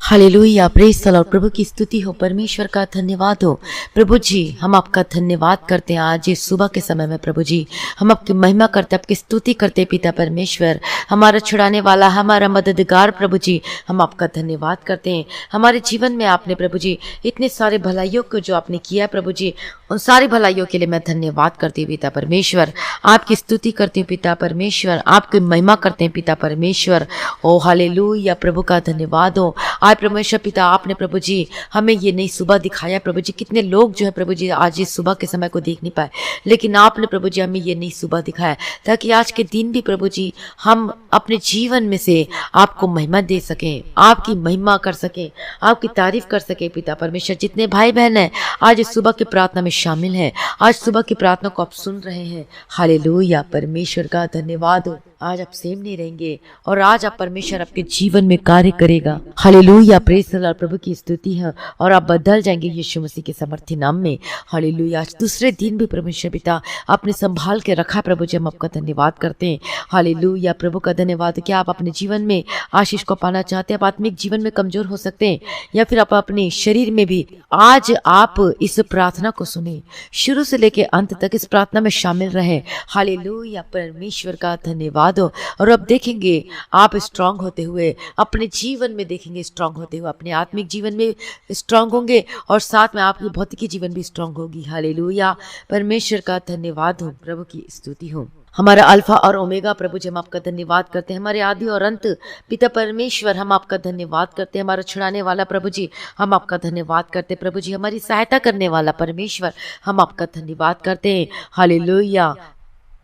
Hallelujah, praise the lord. प्रभु की स्तुति हो, परमेश्वर का धन्यवाद हो। प्रभु जी, हम आपका धन्यवाद करते हैं आज इस सुबह के समय में। प्रभु जी, हम आपकी महिमा करते, आपकी स्तुति करते। पिता परमेश्वर, हमारा छुड़ाने वाला, हमारा मददगार, प्रभु जी, हम आपका धन्यवाद करते हैं। हमारे जीवन में आपने प्रभु जी इतने सारे भलाइयों को जो आपने किया है प्रभु जी, उन सारी भलाइयों के लिए मैं धन्यवाद करती हूँ पिता परमेश्वर। आपकी स्तुति करती हूँ पिता परमेश्वर, आपकी महिमा करते हैं पिता परमेश्वर। ओ हालेलुया, प्रभु का धन्यवाद हो। आज परमेश्वर पिता, आपने प्रभु जी हमें ये नई सुबह दिखाया प्रभु जी। कितने लोग जो है प्रभु जी आज इस सुबह के समय को देख नहीं पाए, लेकिन आपने प्रभु जी हमें ये नई सुबह दिखाया ताकि आज के दिन भी प्रभु जी हम अपने जीवन में से आपको महिमा दे सकें, आपकी महिमा कर सकें, आपकी तारीफ कर सकें पिता परमेश्वर। जितने भाई बहन हैं आज इस सुबह की प्रार्थना में शामिल हैं, आज सुबह की प्रार्थना को आप सुन रहे हैं, हालेलुया, परमेश्वर का धन्यवाद हो। आज आप सेम नहीं रहेंगे और आज आप परमेश्वर आपके जीवन में कार्य करेगा। हालेलुया, प्रेज द लॉर्ड, प्रभु की स्तुति है। और आप बदल जाएंगे यीशु मसीह के समर्थी नाम में। हालेलुया, आज दूसरे दिन भी परमेश्वर पिता आपने संभाल के रखा प्रभु जी, हम आपका धन्यवाद करते हैं। हालेलुया, प्रभु का धन्यवाद। क्या आप अपने जीवन में आशीष को पाना चाहते हैं? आप आत्मिक जीवन में कमजोर हो सकते हैं या फिर आप अपने शरीर में भी, आज आप इस प्रार्थना को सुने, शुरू से लेकर अंत तक इस प्रार्थना में शामिल रहे। हालेलुया, परमेश्वर का धन्यवाद हो। और अब देखेंगे आप स्ट्रांग होते हुए, अपने जीवन में देखेंगे स्ट्रांग होते हुए, अपने आत्मिक जीवन में स्ट्रांग होंगे और साथ में आपकी भौतिकी जीवन भी स्ट्रांग होगी। हालेलुया, परमेश्वर का धन्यवाद हो, प्रभु की स्तुति हो। हमारा अल्फा और ओमेगा प्रभु जी, हम आपका धन्यवाद करते हैं। हमारे आदि और अंत पिता परमेश्वर, हम आपका धन्यवाद करते हैं। हमारा छुड़ाने वाला प्रभु जी, हम आपका धन्यवाद करते हैं। प्रभु जी, हमारी सहायता करने वाला परमेश्वर, हम आपका धन्यवाद करते हैं। हालेलुया,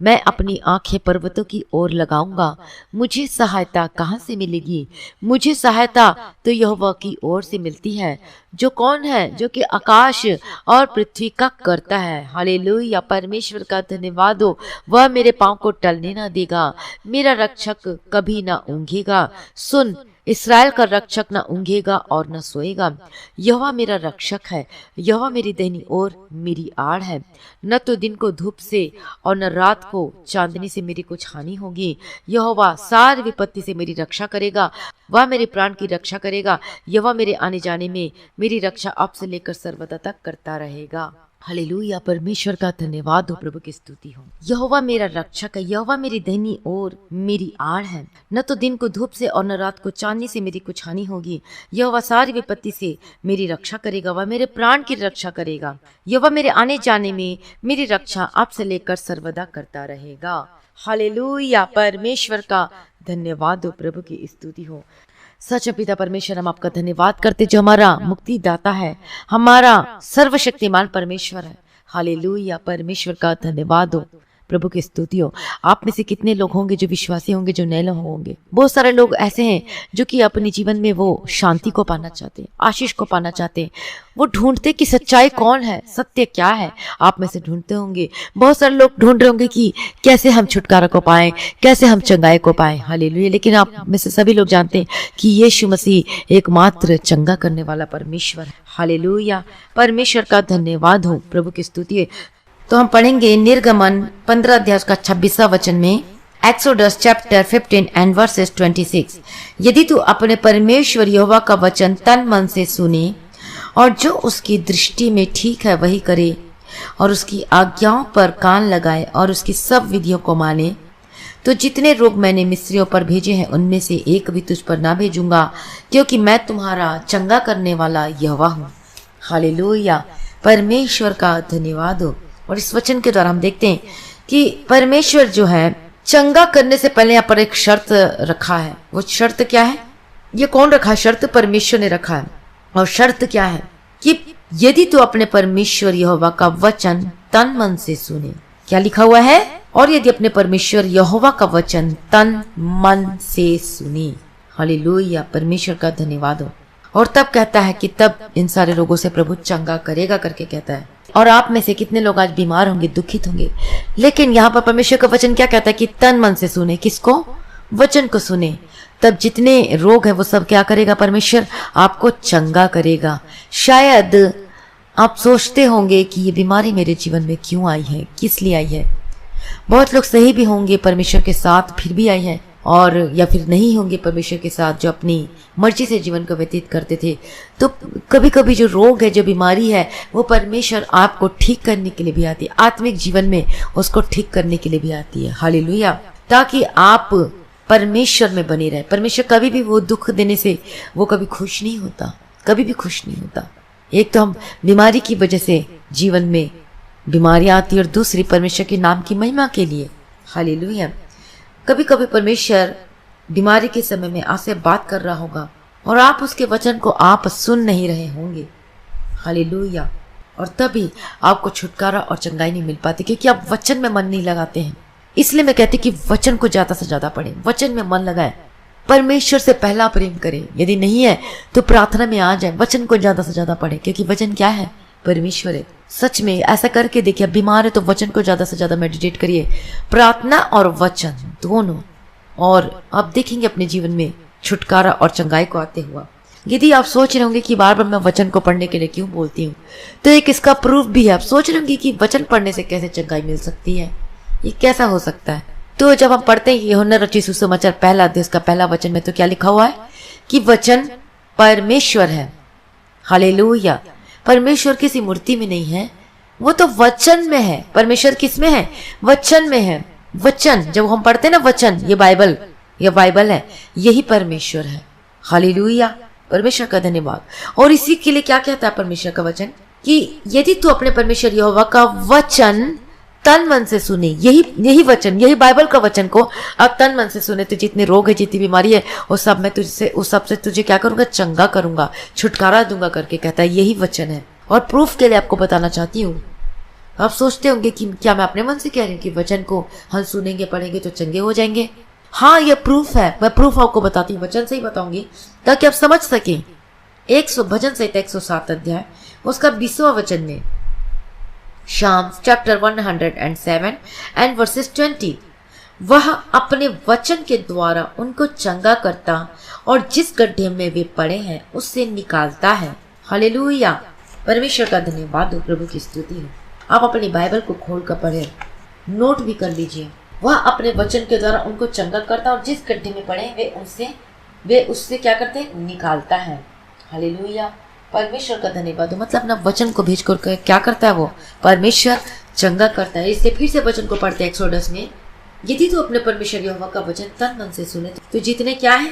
मैं अपनी आंखें पर्वतों की ओर लगाऊंगा, मुझे सहायता कहाँ से मिलेगी? मुझे सहायता तो यहोवा की ओर से मिलती है, जो कौन है, जो कि आकाश और पृथ्वी का करता है। हालेलुया, परमेश्वर का धन्यवाद हो। वह मेरे पांव को टलने ना देगा, मेरा रक्षक कभी ना ऊंघेगा। सुन, इस्राएल का रक्षक न ऊंघेगा और न सोएगा। यहोवा मेरा रक्षक है, यहोवा मेरी दाहिनी ओर मेरी आड़ है। न तो दिन को धूप से और न रात को चांदनी से मेरी कुछ हानि होगी। यहोवा सारी विपत्ति से मेरी रक्षा करेगा, वह मेरे प्राण की रक्षा करेगा। यहोवा मेरे आने जाने में मेरी रक्षा अब से लेकर सर्वदा तक करता रहेगा। हालेलुया, परमेश्वर का धन्यवाद हो, प्रभु की स्तुति हो। यहोवा मेरा रक्षक है, यहोवा मेरी दाहिनी ओर मेरी आड़ है। न तो दिन को धूप से और न रात को चांदनी से मेरी कुछ हानि होगी। यहोवा सारी विपत्ति से मेरी रक्षा करेगा, वह मेरे प्राण की रक्षा करेगा। यहोवा मेरे आने जाने में मेरी रक्षा अब से लेकर सर्वदा करता रहेगा। हालेलुया, परमेश्वर का धन्यवाद हो, प्रभु की स्तुति हो। सच पिता परमेश्वर, हम आपका धन्यवाद करते जो हमारा मुक्तिदाता है, हमारा सर्वशक्तिमान परमेश्वर है। हालेलुया, परमेश्वर का धन्यवाद हो, प्रभु की स्तुति हो। आप में से कितने लोग होंगे जो विश्वासी होंगे, जो नए लोग होंगे? बहुत सारे लोग ऐसे हैं जो कि अपने जीवन में वो शांति को पाना चाहते हैं, आशीष को पाना चाहते हैं। वो ढूंढते कि सच्चाई कौन है, सत्य क्या है। आप में से ढूंढते होंगे। बहुत सारे लोग ढूंढ रहे होंगे कि कैसे हम छुटकारा को पाएं, कैसे हम चंगाई को पाएं। हालेलुया, लेकिन आप में से सभी लोग जानते हैं कि यीशु मसीह एकमात्र चंगा करने वाला परमेश्वर है। हालेलुया, परमेश्वर का धन्यवाद हो, प्रभु की स्तुति है। तो हम पढ़ेंगे निर्गमन 15 अध्याय का 26वां वचन में, एक्सोडस चैप्टर 15 एंड वर्सेस 26। यदि तू अपने परमेश्वर यहोवा का वचन तन मन से सुने और जो उसकी दृष्टि में ठीक है वही करे और उसकी आज्ञाओं पर कान लगाए और उसकी सब विधियों को माने, तो जितने रोग मैंने मिस्रियों पर भेजे हैं उनमें से एक भी तुझ पर ना भेजूंगा, क्योंकि मैं तुम्हारा चंगा करने वाला यहोवा हूँ। हालेलुया, परमेश्वर का धन्यवाद हो। और इस वचन के द्वारा हम देखते हैं कि परमेश्वर जो है चंगा करने से पहले यहाँ पर एक शर्त रखा है। वो शर्त क्या है? ये कौन रखा है? शर्त परमेश्वर ने रखा है। और शर्त क्या है? कि यदि तू अपने परमेश्वर यहोवा का वचन तन मन से सुने। क्या लिखा हुआ है? और यदि अपने परमेश्वर यहोवा का वचन तन मन से सुने। हालेलुया, परमेश्वर का धन्यवाद हो। और तब कहता है कि तब इन सारे रोगों से प्रभु चंगा करेगा करके कहता है। और आप में से कितने लोग आज बीमार होंगे, दुखित होंगे, लेकिन यहाँ पर परमेश्वर का वचन क्या कहता है कि तन मन से सुने। किसको? वचन को सुने। तब जितने रोग है वो सब क्या करेगा? परमेश्वर आपको चंगा करेगा। शायद आप सोचते होंगे कि ये बीमारी मेरे जीवन में क्यों आई है, किस लिए आई है। बहुत लोग सही भी होंगे परमेश्वर के साथ, फिर भी आई है। और या फिर नहीं होंगे परमेश्वर के साथ, जो अपनी मर्जी से जीवन को व्यतीत करते थे, तो कभी कभी जो रोग है, जो बीमारी है, वो परमेश्वर आपको ठीक करने के लिए भी आती है, आत्मिक जीवन में उसको ठीक करने के लिए भी आती है। हालेलुया। ताकि आप परमेश्वर में बने रहे। परमेश्वर कभी भी वो दुख देने से वो कभी खुश नहीं होता, कभी भी खुश नहीं होता। एक तो हम बीमारी की वजह से जीवन में बीमारियां आती है, और दूसरी परमेश्वर के नाम की महिमा के लिए। हालेलुया। कभी कभी परमेश्वर बीमारी के समय में आपसे बात कर रहा होगा और आप उसके वचन को आप सुन नहीं रहे होंगे। हालेलुया। और तभी आपको छुटकारा और चंगाई नहीं मिल पाती, क्योंकि आप वचन में मन नहीं लगाते हैं। इसलिए मैं कहती कि वचन को ज्यादा से ज्यादा पढ़ें, वचन में मन लगाएं, परमेश्वर से पहला प्रेम करें। यदि नहीं है तो प्रार्थना में आ जाए, वचन को ज्यादा से ज्यादा पढ़ें, क्योंकि वचन क्या है? परमेश्वर है। सच में ऐसा करके देखिए, बीमार है तो वचन को ज्यादा से ज्यादा मेडिटेट करिए, प्रार्थना और वचन दोनों, और आप देखेंगे अपने जीवन में छुटकारा और चंगाई को आते हुआ। यदि आप सोच रहे होंगे कि बार बार मैं वचन को पढ़ने के लिए क्यों बोलती हूँ, तो एक इसका प्रूफ भी है। आप सोच रहे होंगे कि वचन पढ़ने से कैसे चंगाई मिल सकती है, ये कैसा हो सकता है? तो जब हम पढ़ते हैं यूहन्ना रचित सुसमाचार पहला अध्याय उसका पहला वचन में, तो क्या लिखा हुआ है कि वचन परमेश्वर है। हालेलुया। परमेश्वर किसी मूर्ति में नहीं है, वो तो वचन में है। परमेश्वर किस में है? वचन में है। वचन, जब हम पढ़ते हैं ना वचन, ये बाइबल है, यही परमेश्वर है। हालेलुया। परमेश्वर का धन्यवाद। और इसी के लिए क्या कहता है परमेश्वर का वचन, कि यदि तू अपने परमेश्वर यहोवा का वचन तन मन से सुने, यही वचन, यही बाइबल का वचन को अब तन मन से सुने, तो जितने रोग है, जितनी बीमारी है, उस सब से तुझे क्या करूंगा? चंगा करूंगा, छुटकारा दूंगा करके कहता है। यही वचन है। और प्रूफ के लिए आपको बताना चाहती हूँ, आप सोचते होंगे कि क्या मैं अपने मन से कह रही हूँ कि वचन को हम सुनेंगे पढ़ेंगे तो चंगे हो जाएंगे? हाँ, ये प्रूफ है। मैं प्रूफ आपको बताती हूँ, वचन से ही बताऊंगी ताकि आप समझ सके। भजन संहिता 107 अध्याय उसका 20वां वचन में, शाम्स चैप्टर 107 एंड वर्सेस 20, वह अपने वचन के द्वारा उनको चंगा करता और जिस गड्ढे में वे पड़े हैं उससे निकालता है। हालेलुया। परमेश्वर का धन्यवाद हो, प्रभु की स्तुति हो। आप अपनी बाइबल को खोल कर पढ़े, नोट भी कर लीजिए। वह अपने वचन के द्वारा उनको चंगा करता और जिस गड्ढे में पड़े वे उससे क्या करते हैं? निकालता है। हालेलुया। परमेश्वर का धन्यवाद हो। मतलब अपना वचन को भेज कर क्या करता है? वो परमेश्वर चंगा करता है। इसलिए फिर से वचन को पढ़ते हैं एक्सोडस में, यदि तू अपने परमेश्वर यहोवा का वचन तन मन से सुने, तो जितने क्या है?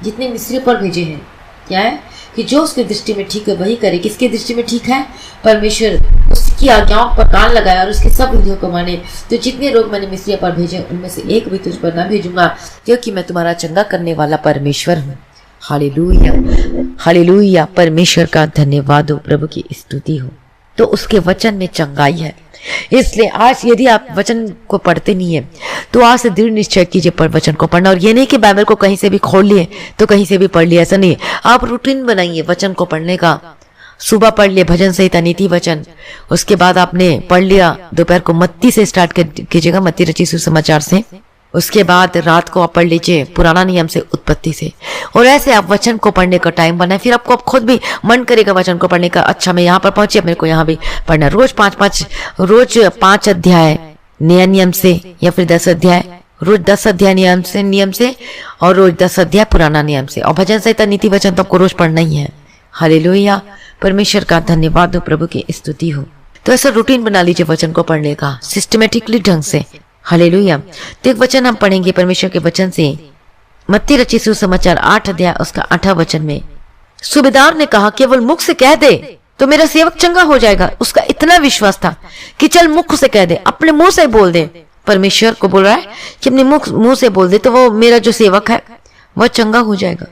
जितने मिस्रियों पर भेजे हैं, क्या है? कि जो उसकी दृष्टि में ठीक है वही करे। किसकी दृष्टि में ठीक है? परमेश्वर उसकी आज्ञाओं पर कान लगाया और उसके सब विधियों को माने। तो जितने रोग मैंने मिस्रियों पर भेजे उनमें से एक भी तुझ पर न भेजूंगा, क्योंकि मैं तुम्हारा चंगा करने वाला परमेश्वर हूँ। हालेलुया। हालेलुया। परमेश्वर का धन्यवाद हो, प्रभु की स्तुति हो। तो उसके वचन में चंगाई है। इसलिए आज यदि आप वचन को पढ़ते नहीं है तो आज से दृढ़ निश्चय कीजिए पर वचन को पढ़ना। और ये नहीं कि बाइबल को कहीं से भी खोल लिए तो कहीं से भी पढ़ लिया, ऐसा नहीं। आप रूटीन बनाइए वचन को पढ़ने का। सुबह पढ़ लिए भजन संहिता नीति वचन, उसके बाद आपने पढ़ लिया दोपहर को मत्ती से स्टार्ट कीजिएगा, मत्ती रचित सुसमाचार से। उसके बाद रात को आप पढ़ लीजिए पुराना नियम से, उत्पत्ति से। और ऐसे आप वचन को पढ़ने का टाइम बनाए। फिर आपको आप खुद भी मन करेगा वचन को पढ़ने का। अच्छा, मैं यहाँ पर पहुंची, अब मेरे को यहाँ भी पढ़ना। रोज 5 अध्याय नया नियम से, या फिर 10 अध्याय, रोज 10 अध्याय नियम से और रोज 10 अध्याय पुराना नियम से। और भजन संहिता नीति वचन तो आपको रोज पढ़ना ही है। हालेलुया। परमेश्वर का धन्यवाद हो, प्रभु की स्तुति हो। तो ऐसा रूटीन बना लीजिए वचन को पढ़ने का, सिस्टमेटिकली ढंग से। हालेलुया। तो एक वचन हम पढ़ेंगे परमेश्वर के वचन से, मत्ती रचित सुसमाचार 8 अध्याय उसका 8वां वचन में। सूबेदार ने कहा, केवल मुख से कह दे तो मेरा सेवक चंगा हो जाएगा। उसका इतना विश्वास था कि चल मुख से कह दे, अपने मुंह से बोल दे। परमेश्वर को बोल रहा है कि अपने मुंह से बोल दे तो वो मेरा जो सेवक है वह चंगा हो जाएगा।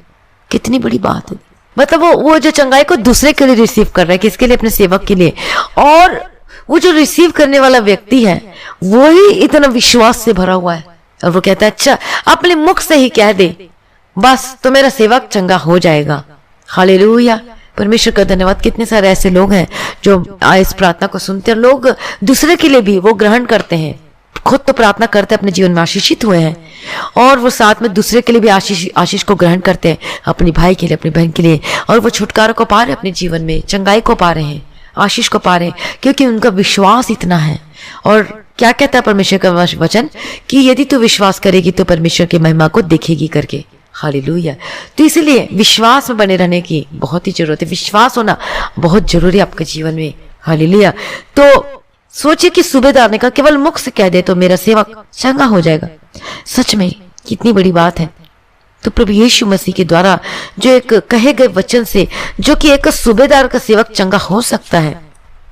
कितनी बड़ी बात है। मतलब वो जो चंगाई को दूसरे के लिए रिसीव कर रहा है, किसके लिए? अपने सेवक के लिए। और वो जो रिसीव करने वाला व्यक्ति है वो ही इतना विश्वास से भरा हुआ है, और वो कहता है अच्छा अपने मुख से ही कह दे बस तो मेरा सेवक चंगा हो जाएगा। हालेलुया। परमेश्वर का धन्यवाद। कितने सारे ऐसे लोग हैं जो इस प्रार्थना को सुनते हैं, लोग दूसरे के लिए भी वो ग्रहण करते हैं। खुद तो प्रार्थना करते अपने जीवन में आशीषित हुए हैं, और वो साथ में दूसरे के लिए भी आशीष को ग्रहण करते हैं, अपनी भाई के लिए, अपनी बहन के लिए। और वो छुटकारा को पा रहे अपने जीवन में, चंगाई को पा रहे हैं, आशीष को पा रहे हैं, क्योंकि उनका विश्वास इतना है और क्या कहता है परमेश्वर का वचन कि यदि तू विश्वास करेगी तो परमेश्वर की महिमा को दिखेगी करके। हालेलुया। तो इसलिए विश्वास में बने रहने की बहुत ही जरूरत है। विश्वास होना बहुत जरूरी है आपके जीवन में। हालेलुया। तो सोचिए कि सूबेदार ने कहा केवल मुख से कह दे तो मेरा सेवक चंगा हो जाएगा। सच में कितनी बड़ी बात है। तो प्रभु यीशु मसीह के द्वारा जो एक कहे गए वचन से जो कि एक सूबेदार का सेवक चंगा हो सकता है,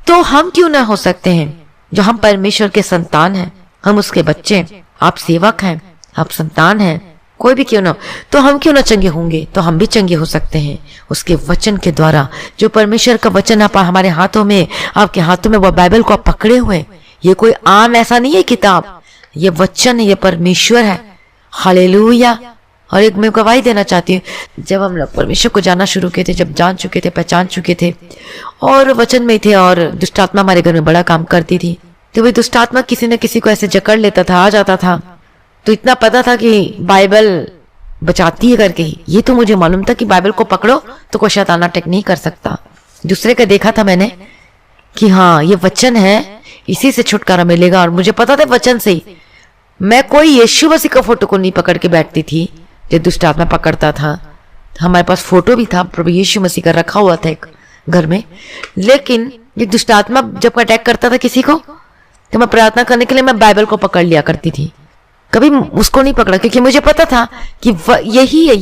तो हम क्यों ना हो सकते हैं जो हम परमेश्वर के संतान हैं, हम उसके बच्चे हैं। आप सेवक हैं, आप संतान हैं, कोई भी क्यों ना, तो हम क्यों ना चंगे होंगे, तो हम भी चंगे हो सकते हैं उसके वचन के द्वारा। जो परमेश्वर का वचन आप हमारे हाथों में, आपके हाथों में वो बाइबल को आप पकड़े हुए, ये कोई आम ऐसा नहीं है किताब, ये वचन है, ये परमेश्वर है। हालेलुया। और एक मैं गवाही देना चाहती हूँ, जब हम लोग परमेश्वर को जानना शुरू किए थे, जब जान चुके थे, पहचान चुके थे और वचन में थे और दुष्ट आत्मा हमारे घर में बड़ा काम करती थी, तो वही दुष्ट आत्मा किसी न किसी को ऐसे जकड़ लेता था, आ जाता था। तो इतना पता था कि बाइबल बचाती है करके ही, ये तो मुझे मालूम था कि बाइबल को पकड़ो तो कोई शैतान अटैक नहीं कर सकता। दूसरे का देखा था मैंने कि हाँ ये वचन है, इसी से छुटकारा मिलेगा। और मुझे पता था वचन से ही, मैं कोई यीशु मसीह का फोटो को नहीं पकड़ के बैठती थी जो दुष्ट आत्मा पकड़ता था। हमारे पास फोटो भी था प्रभु यीशु मसीह का रखा हुआ था एक घर में, लेकिन ये दुष्ट आत्मा जब अटैक करता था किसी को, तो मैं प्रार्थना करने के लिए मैं बाइबल को पकड़ लिया करती थी, कभी उसको नहीं पकड़ा, क्योंकि मुझे पता था कि यही है,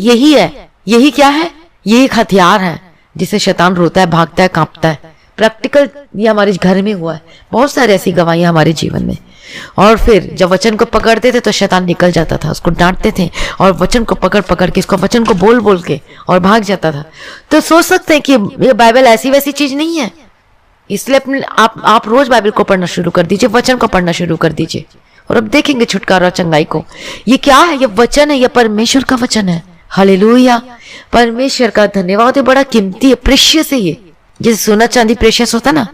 यही क्या है, यही एक हथियार है जिसे शैतान रोता है, भागता है, कांपता है। प्रैक्टिकल ये हमारे घर में हुआ है, बहुत सारी ऐसी गवाहियां हमारे जीवन में। और फिर जब वचन को पकड़ते थे तो शैतान निकल जाता था, उसको डांटते थे और वचन को पकड़ पकड़ के, इसको वचन को बोल बोल के और भाग जाता था। तो सोच सकते हैं कि ये बाइबल ऐसी वैसी चीज नहीं है, इसलिए अपने आप रोज बाइबल को पढ़ना शुरू कर दीजिए, वचन को पढ़ना शुरू कर दीजिए और अब देखेंगे छुटकारा और चंगाई को। ये क्या है? ये वचन है, ये परमेश्वर का वचन है। हालेलुया। परमेश्वर का धन्यवाद। ये बड़ा कीमती है, प्रेशियस है। ये जैसे सोना चांदी प्रेशियस होता ना,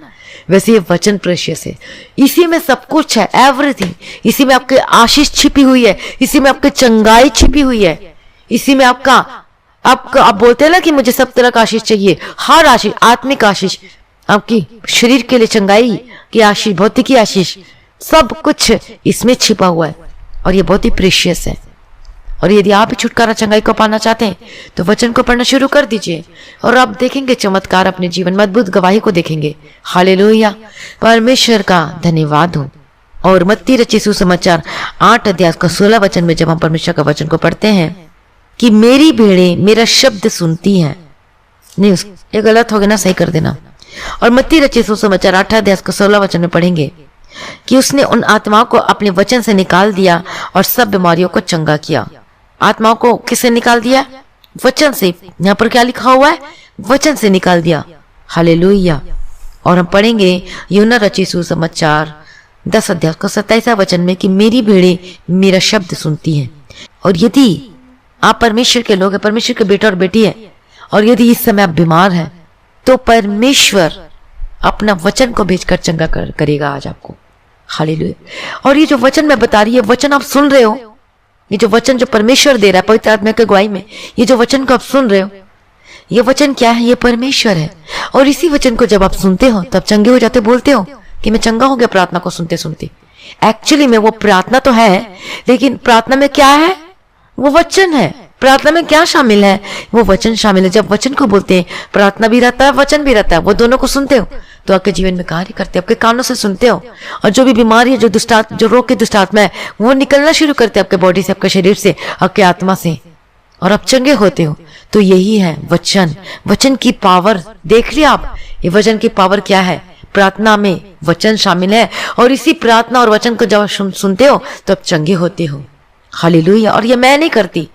वैसे ये वचन प्रेशियस है। इसी में सब कुछ है, एवरीथिंग। इसी में आपकी आशीष छिपी हुई है, इसी में आपकी चंगाई छिपी हुई है, इसी में आपका आप बोलते हैं ना कि मुझे सब तरह का आशीष चाहिए। हर आशीष, आत्मिक आशीष, आपकी शरीर के लिए चंगाई की आशीष, भौतिकी आशीष, सब कुछ इसमें छिपा हुआ है और ये बहुत ही प्रेशियस है। और यदि आप भी छुटकारा चंगाई को पाना चाहते हैं तो वचन को पढ़ना शुरू कर दीजिए और आप देखेंगे चमत्कार अपने जीवन में, अद्भुत गवाही को देखेंगे। हालेलुया। परमेश्वर का धन्यवाद हो। और मत्ती रचित सुसमाचार 8 अध्याय का 16 वचन में जब हम परमेश्वर का वचन को पढ़ते हैं कि मेरी भेड़ें मेरा शब्द सुनती हैं, नहीं ये गलत हो गया ना, सही कर देना। और मत्ती रचित सुसमाचार 8 अध्याय का 16 वचन में पढ़ेंगे कि उसने उन आत्माओं को अपने वचन से निकाल दिया और सब बीमारियों को चंगा किया। आत्माओं को किससे निकाल दिया? वचन से। यहाँ पर क्या लिखा हुआ है? वचन से निकाल दिया। हालेलुया। और हम पढ़ेंगे यूहन्ना रचित सुसमाचार 10 अध्याय का 27 वचन में कि मेरी भेड़ें मेरा शब्द सुनती हैं। और यदि आप परमेश्वर के लोग हैं, परमेश्वर के बेटा और बेटी है, और यदि इस समय आप बीमार हैं, तो परमेश्वर अपना वचन को भेजकर चंगा करेगा आज आपको। हालेलुया। और ये जो वचन मैं बता रही है, वचन आप सुन रहे हो, ये जो वचन जो परमेश्वर दे रहा है पवित्र आत्मा की अगुवाई में, ये जो वचन को आप सुन रहे हो, ये वचन क्या है? ये परमेश्वर है। और इसी वचन को जब आप सुनते हो तब चंगे हो जाते, बोलते हो कि मैं चंगा हो गया प्रार्थना को सुनते सुनते। एक्चुअली में वो प्रार्थना तो है, लेकिन प्रार्थना में क्या है? वो वचन है। प्रार्थना में क्या शामिल है? वो वचन शामिल है। जब वचन को बोलते हैं, प्रार्थना भी रहता है, वचन भी रहता है, वो दोनों को सुनते हो तो आपके जीवन में कार्य करते हो, आपके कानों से सुनते हो। और जो भी बीमारी है, जो रोग के दुष्ट आत्मा है, वो निकलना शुरू करते हैं आपके बॉडी से, आपके शरीर से, आपके आत्मा से, और आप चंगे होते हो। तो यही है वचन, वचन की पावर। देख लिया आप, ये वचन की पावर क्या है? प्रार्थना में वचन शामिल है, और इसी प्रार्थना और वचन को जब सुनते हो तो आप चंगे होते हो। हालेलुया। और ये मैं नहीं करती,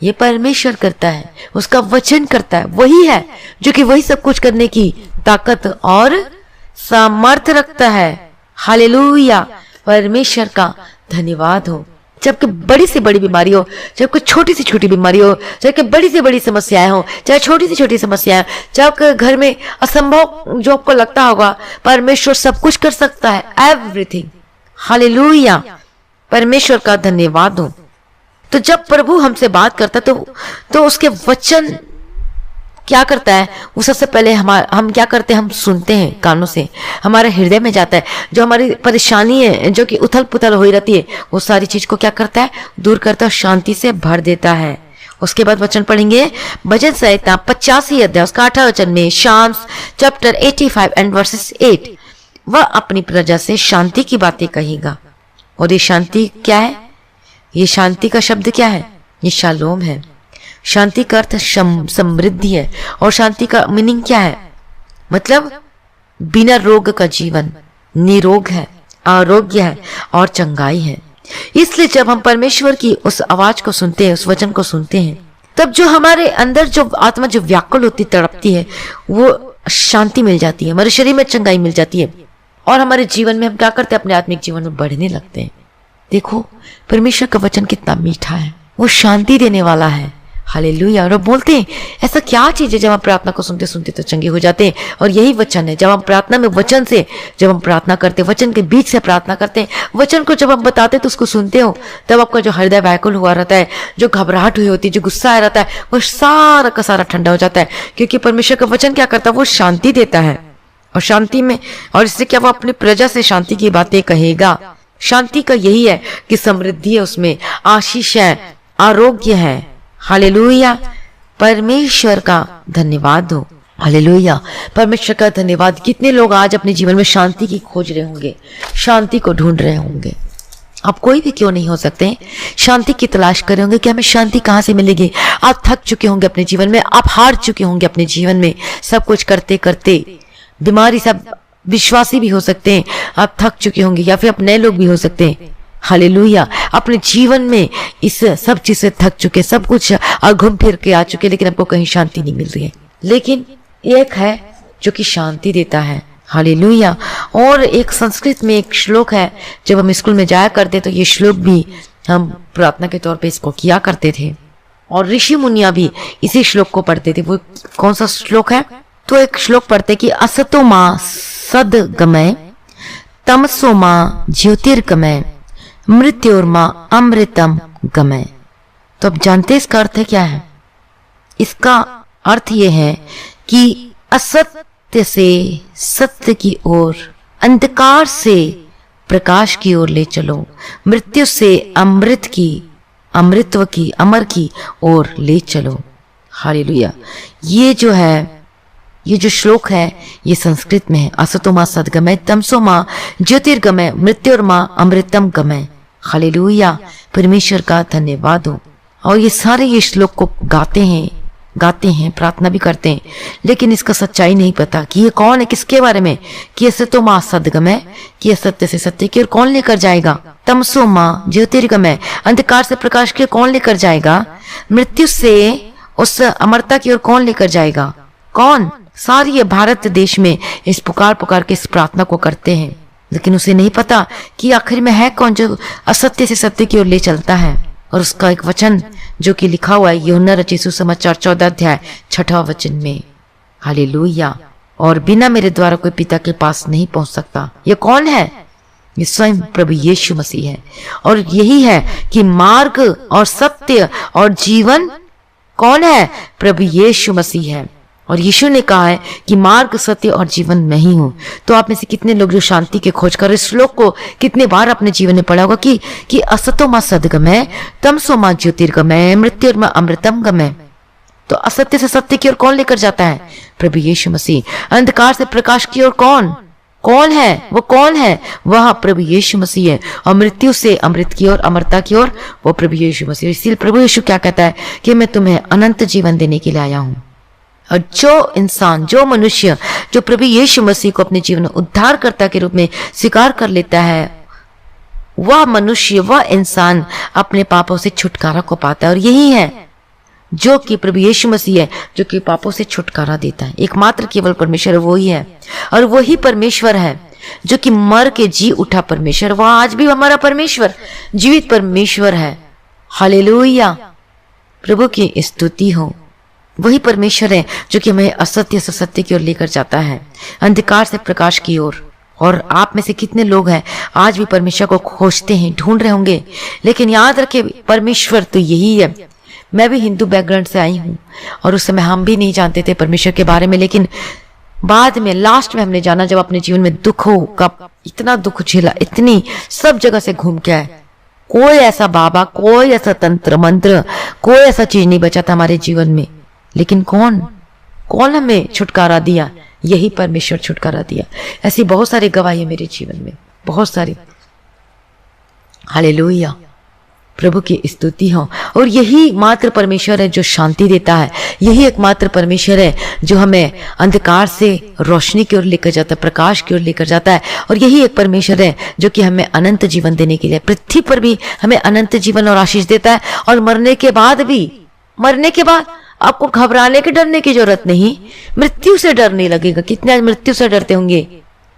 ये परमेश्वर करता है, उसका वचन करता है। वही है जो कि वही सब कुछ करने की ताकत और सामर्थ्य रखता है। हालेलुया। परमेश्वर का धन्यवाद हो। जबकि बड़ी से बड़ी बीमारी हो, चाहे कोई छोटी से छोटी बीमारी हो, चाहे बड़ी से बड़ी समस्याएं हो, चाहे छोटी से छोटी समस्याएं, चाहे घर में असंभव जो आपको लगता होगा, परमेश्वर सब कुछ कर सकता है, एवरीथिंग। हालेलुया। परमेश्वर का धन्यवाद हो। तो जब प्रभु हमसे बात करता तो उसके वचन क्या करता है, वो सबसे पहले हम क्या करते हैं, हम सुनते हैं कानों से, हमारे हृदय में जाता है, जो हमारी परेशानी है, जो कि उथल पुथल हो रहती है, वो सारी चीज को क्या करता है, दूर करता है, शांति से भर देता है। उसके बाद वचन पढ़ेंगे भजन संहिता 85 अध्याय उसका 8 वचन में, शाम्स चैप्टर 85 एंड वर्सेस 8, वह अपनी प्रजा से शांति की बातें कहेगा। और ये शांति क्या है, ये शांति का शब्द क्या है, ये शालोम है। शांति का अर्थ समृद्धि है। और शांति का मीनिंग क्या है, मतलब बिना रोग का जीवन, निरोग है, आरोग्य है और चंगाई है। इसलिए जब हम परमेश्वर की उस आवाज को सुनते हैं, उस वचन को सुनते हैं, तब जो हमारे अंदर जो आत्मा जो व्याकुल होती, तड़पती है, वो शांति मिल जाती है, हमारे शरीर में चंगाई मिल जाती है और हमारे जीवन में हम क्या करते हैं, अपने आत्मिक जीवन में बढ़ने लगते हैं। देखो परमेश्वर का वचन कितना मीठा है, वो शांति देने वाला है। हालेलुया। और बोलते हैं ऐसा क्या चीज है, जब हम प्रार्थना को सुनते सुनते तो चंगे हो जाते हैं। और यही वचन है, जब हम प्रार्थना में वचन से, जब हम प्रार्थना करते, वचन के बीच से प्रार्थना करते हैं, वचन को जब हम बताते तो उसको सुनते हो, तब आपका जो हृदय व्याकुल हुआ रहता है, जो घबराहट हुई होती है, जो गुस्सा आया रहता है, वो सारा का सारा ठंडा हो जाता है। क्योंकि परमेश्वर का वचन क्या करता है, वो शांति देता है। और शांति में, और इससे क्या, वो अपनी प्रजा से शांति की बातें कहेगा। शांति का यही है कि समृद्धि है, उसमें आशीष है, आरोग्य है। हालेलुया। परमेश्वर का धन्यवाद हो। हालेलुया। परमेश्वर का धन्यवाद। कितने लोग आज अपने जीवन में शांति की खोज रहे होंगे, शांति को ढूंढ रहे होंगे। आप कोई भी क्यों नहीं हो सकते, शांति की तलाश कर रहे होंगे कि हमें शांति कहाँ से मिलेगी। आप थक चुके होंगे अपने जीवन में, आप हार चुके होंगे अपने जीवन में, सब कुछ करते करते। बीमारी सब विश्वासी भी हो सकते हैं, आप थक चुके होंगे, या फिर आप नए लोग भी हो सकते हैं। हालेलुया। अपने जीवन में इस सब चीज से थक चुके, सब कुछ घूम फिर के आ चुके, लेकिन आपको कहीं शांति नहीं मिल रही है। लेकिन एक है जो कि शांति देता है। हालेलुया। और एक संस्कृत में एक श्लोक है, जब हम स्कूल में जाया करते तो ये श्लोक भी हम प्रार्थना के तौर पे इसको किया करते थे, और ऋषि मुनिया भी इसी श्लोक को पढ़ते थे। वो कौन सा श्लोक है, तो एक श्लोक पढ़ते कि असतो मां सद्गमय, तमसो मां ज्योतिर्गमय, मृत्योर्मा अमृतम गमय। तो अब जानते इसका अर्थ है क्या है। इसका अर्थ यह है कि असत्य से सत्य की ओर, अंधकार से प्रकाश की ओर ले चलो, मृत्यु से अमृतत्व की, अमर की ओर ले चलो। हालेलुया। ये जो है, ये जो श्लोक है, ये संस्कृत में है। असतो मां सद्गमय, तमसो मां ज्योतिर्गमय, मृत्योर्मा अमृतम गमय। हालेलुया। परमेश्वर का धन्यवाद हो। और ये सारे ये श्लोक को गाते हैं, प्रार्थना भी करते हैं, लेकिन इसका सच्चाई नहीं पता कि ये कौन है, किसके बारे में, कि असतो मां सद्गमय, कि सत्य से सत्य की ओर कौन लेकर जाएगा, तमसो मां ज्योतिर्गमय, अंधकार से प्रकाश की ओर कौन लेकर जाएगा, मृत्यु से उस अमरता की ओर कौन लेकर जाएगा, कौन। सारी ये भारत देश में इस पुकार के इस प्रार्थना को करते हैं, लेकिन उसे नहीं पता कि आखिर में है कौन जो असत्य से सत्य की ओर ले चलता है। और उसका एक वचन जो कि लिखा हुआ है यूहन्ना रचित सुसमाचार 14 अध्याय 6 वचन में। हालेलुया। और बिना मेरे द्वारा कोई पिता के पास नहीं पहुंच सकता। ये कौन है, ये स्वयं प्रभु यीशु मसीह है। और यही है कि मार्ग और सत्य और जीवन कौन है, प्रभु यीशु मसीह है। और यीशु ने कहा है कि मार्ग, सत्य और जीवन मैं ही हूं। तो आप में से कितने लोग जो शांति के खोज कर, इस श्लोक को कितने बार अपने जीवन में पढ़ा होगा कि असतो मां सद्गमय, तमसो मां ज्योतिर्गमय, मृत्योर्मा अमृतम गमय। तो असत्य से सत्य की ओर कौन लेकर जाता है, प्रभु यीशु मसीह। अंधकार से प्रकाश की ओर कौन है, वो कौन है, वह प्रभु यीशु मसीह है। और मृत्यु से अमृत की ओर, अमरता की ओर, वो प्रभु यीशु मसीह। इसीलिए प्रभु यीशु क्या कहता है कि मैं तुम्हें अनंत जीवन देने के लिए आया हूं। और जो इंसान, जो मनुष्य जो प्रभु यीशु मसीह को अपने जीवन में उद्धारकर्ता के रूप में स्वीकार कर लेता है, वह मनुष्य, वह इंसान अपने पापों से छुटकारा को पाता है। और यही है जो कि प्रभु यीशु मसीह है, जो कि पापों से छुटकारा देता है। एकमात्र केवल परमेश्वर वही है। और वही परमेश्वर है जो कि मर के जी उठा परमेश्वर, वह आज भी हमारा परमेश्वर, जीवित परमेश्वर है। हालेलुया। प्रभु की स्तुति हो। वही परमेश्वर है जो कि हमें असत्य से सत्य की ओर लेकर जाता है, अंधकार से प्रकाश की ओर। और आप में से कितने लोग हैं आज भी परमेश्वर को खोजते हैं, ढूंढ रहे होंगे। लेकिन याद रखें, परमेश्वर तो यही है, मैं भी हिंदू बैकग्राउंड से आई हूँ और उस समय हम भी नहीं जानते थे परमेश्वर के बारे में, लेकिन बाद में लास्ट में हमने जाना जब अपने जीवन में दुख हो, कब इतना दुख झेला, इतनी सब जगह से घूम के आए, कोई ऐसा बाबा, कोई ऐसा तंत्र मंत्र, कोई ऐसा चीज नहीं बचा था हमारे जीवन में, लेकिन कौन हमें छुटकारा दिया? यही परमेश्वर छुटकारा दिया। ऐसी बहुत सारी गवाही है मेरे जीवन में, बहुत सारी। हालेलुया, प्रभु की स्तुति हो। और यही मात्र परमेश्वर है जो शांति देता है, यही एकमात्र परमेश्वर है जो हमें अंधकार से रोशनी की ओर लेकर जाता है, प्रकाश की ओर लेकर जाता है। और यही एक परमेश्वर है जो कि हमें अनंत जीवन देने के लिए पृथ्वी पर भी हमें अनंत जीवन और आशीष देता है, और मरने के बाद भी, मरने के बाद आपको घबराने के, डरने की जरूरत नहीं, मृत्यु से डर नहीं लगेगा। कितने आज मृत्यु से डरते होंगे,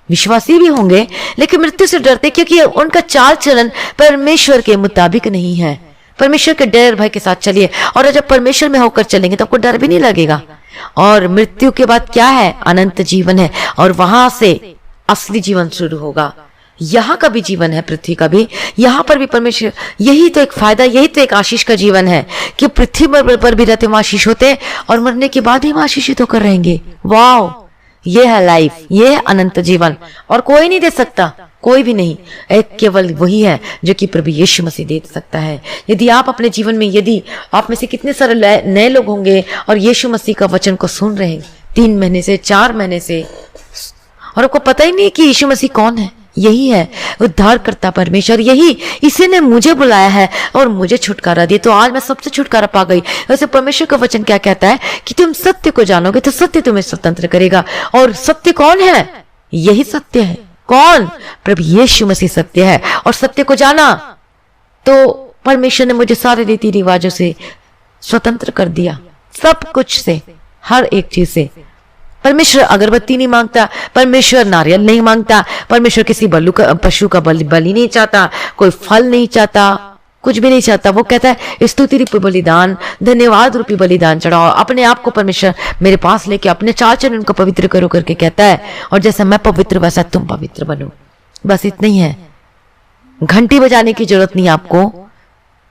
विश्वासी भी होंगे लेकिन मृत्यु से डरते, क्योंकि उनका चाल चलन परमेश्वर के मुताबिक नहीं है। परमेश्वर के डर भय के साथ चलिए, और जब परमेश्वर में होकर चलेंगे तो आपको डर भी नहीं लगेगा। और मृत्यु के बाद क्या है? अनंत जीवन है, और वहां से असली जीवन शुरू होगा। यहाँ का भी जीवन है, पृथ्वी का भी, यहाँ पर भी परमेश्वर, यही तो एक फायदा, यही तो एक आशीष का जीवन है कि पृथ्वी पर भी रहते हम आशीष होते, और मरने के बाद ही हम आशीषित होकर रहेंगे। वाह, ये है लाइफ, ये है अनंत जीवन, और कोई नहीं दे सकता, कोई भी नहीं। एक केवल वही है जो कि प्रभु यीशु मसीह दे सकता है। यदि आप अपने जीवन में, यदि आप में से कितने सारे नए लोग होंगे और यीशु मसीह का वचन को सुन रहे हैं 3 महीने से, 4 महीने से, और आपको पता ही नहीं कि यीशु मसीह कौन है। यही है उद्धार करता परमेश्वर, यही, इसी ने मुझे बुलाया है और मुझे छुटकारा दिया, तो आज मैं सबसे छुटकारा पा गई। वैसे परमेश्वर का वचन क्या कहता है कि तुम सत्य को जानोगे तो सत्य तुम्हें स्वतंत्र करेगा। और सत्य कौन है? यही सत्य है। कौन? प्रभु यीशु मसीह सत्य है। और सत्य को जाना तो परमेश्वर ने मुझे सारे रीति रिवाजों से स्वतंत्र कर दिया, सब कुछ से, हर एक चीज से। परमेश्वर अगरबत्ती नहीं मांगता, परमेश्वर नारियल नहीं मांगता, परमेश्वर किसी पशु का बलि नहीं चाहता, कोई फल नहीं चाहता, कुछ भी नहीं चाहता। वो कहता है स्तुति रूपी बलिदान, धन्यवाद रूपी बलिदान चढ़ाओ। अपने आप को परमेश्वर मेरे पास लेके अपने चाल चलन को पवित्र करो करके कहता है, और जैसा मैं पवित्र वैसा तुम पवित्र बनो। बस इतना ही है। घंटी बजाने की जरूरत नहीं आपको।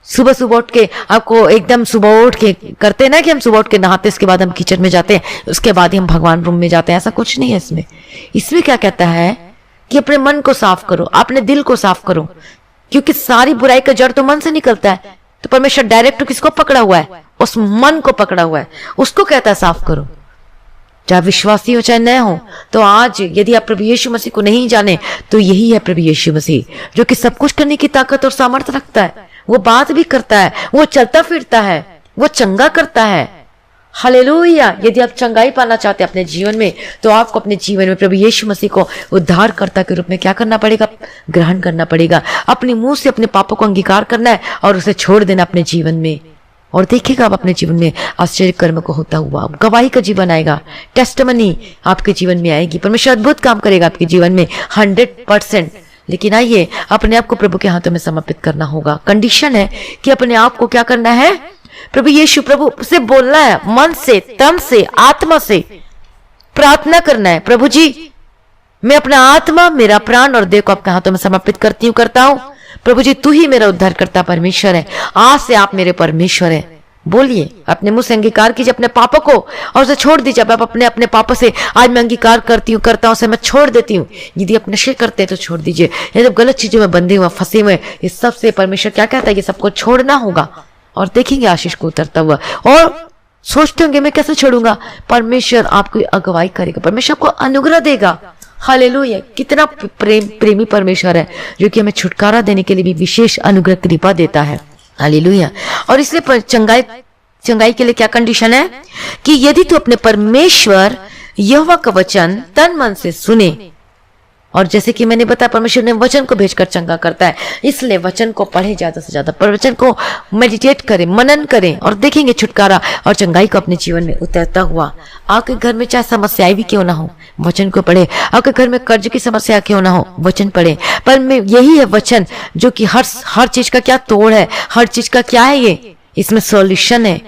सुबह सुबह उठ के आपको एकदम सुबह उठ के करते ना कि हम सुबह उठ के नहाते, इसके बाद हम किचन में जाते हैं, उसके बाद ही हम भगवान रूम में जाते हैं, ऐसा कुछ नहीं है इसमें। इसमें क्या कहता है कि अपने मन को साफ करो, अपने दिल को साफ करो, क्योंकि सारी बुराई का जड़ तो मन से निकलता है। तो परमेश्वर डायरेक्ट किसको पकड़ा हुआ है? उस मन को पकड़ा हुआ है, उसको कहता है साफ करो। चाहे विश्वासी हो चाहे न हो, तो आज यदि आप प्रभु यीशु मसीह को नहीं जाने तो यही है प्रभु यीशु मसीह, जो कि सब कुछ करने की ताकत और सामर्थ्य रखता है। वो बात भी करता है, वो चलता फिरता है, वो चंगा करता है। हालेलुया। यदि आप चंगाई पाना चाहते हैं अपने जीवन में, तो आपको अपने जीवन में प्रभु यीशु मसीह को उद्धारकर्ता के रूप में क्या करना पड़ेगा? ग्रहण करना पड़ेगा। अपने मुंह से अपने पापों को अंगीकार करना है और उसे छोड़ देना अपने जीवन में, और देखिएगा आप अपने जीवन में आश्चर्य कर्म को होता हुआ, गवाही का जीवन आएगा, टेस्टमनी आपके जीवन में आएगी। परमेश्वर अद्भुत काम करेगा आपके जीवन में 100%। लेकिन आइए, अपने आप को प्रभु के हाथों में समर्पित करना होगा। कंडीशन है कि अपने आप को क्या करना है? प्रभु यीशु, प्रभु से बोलना है, मन से, तन से, आत्मा से प्रार्थना करना है। प्रभु जी, मैं अपना आत्मा, मेरा प्राण और देह को आपके हाथों में समर्पित करता हूं। प्रभु जी, तू ही मेरा उद्धार करता परमेश्वर है। आज से आप मेरे परमेश्वर है। बोलिए, अपने मुंह से अंगीकार कीजिए अपने पापों को और उसे छोड़ दीजिए। आप अपने पापों से, आज मैं अंगीकार करता हूं, उसे मैं छोड़ देती हूँ। यदि आप नशे करते हैं तो छोड़ दीजिए। यदि आप गलत चीजों में बंधे हुए, फंसे हुए, इस सब से परमेश्वर क्या कहता है? ये सबको छोड़ना होगा, और देखेंगे आशीष को उतरता हुआ। और सोचते होंगे मैं कैसे छोड़ूंगा? परमेश्वर आपको अगुवाई करेगा, परमेश्वर आपको अनुग्रह देगा। हालेलुया। कितना प्रेमी परमेश्वर है, जो कि हमें छुटकारा देने के लिए भी विशेष अनुग्रह कृपा देता है। हालेलुया। और इसलिए चंगाई के लिए क्या कंडीशन है कि यदि तू अपने परमेश्वर यहोवा का वचन तन मन से सुने, और जैसे कि मैंने बताया परमेश्वर ने वचन को भेजकर चंगा करता है, इसलिए वचन को पढ़े ज्यादा से ज्यादा, पर वचन को मेडिटेट करें, मनन करें, और देखेंगे छुटकारा और चंगाई को अपने जीवन में उतरता हुआ। आपके घर में चाहे समस्याएं भी क्यों ना हो, वचन को पढ़े। आपके घर में कर्ज की समस्या क्यों ना हो, वचन पढ़े। पर यही है वचन जो कि हर चीज का क्या तोड़ है, हर चीज का क्या है, ये इसमें सॉल्यूशन है।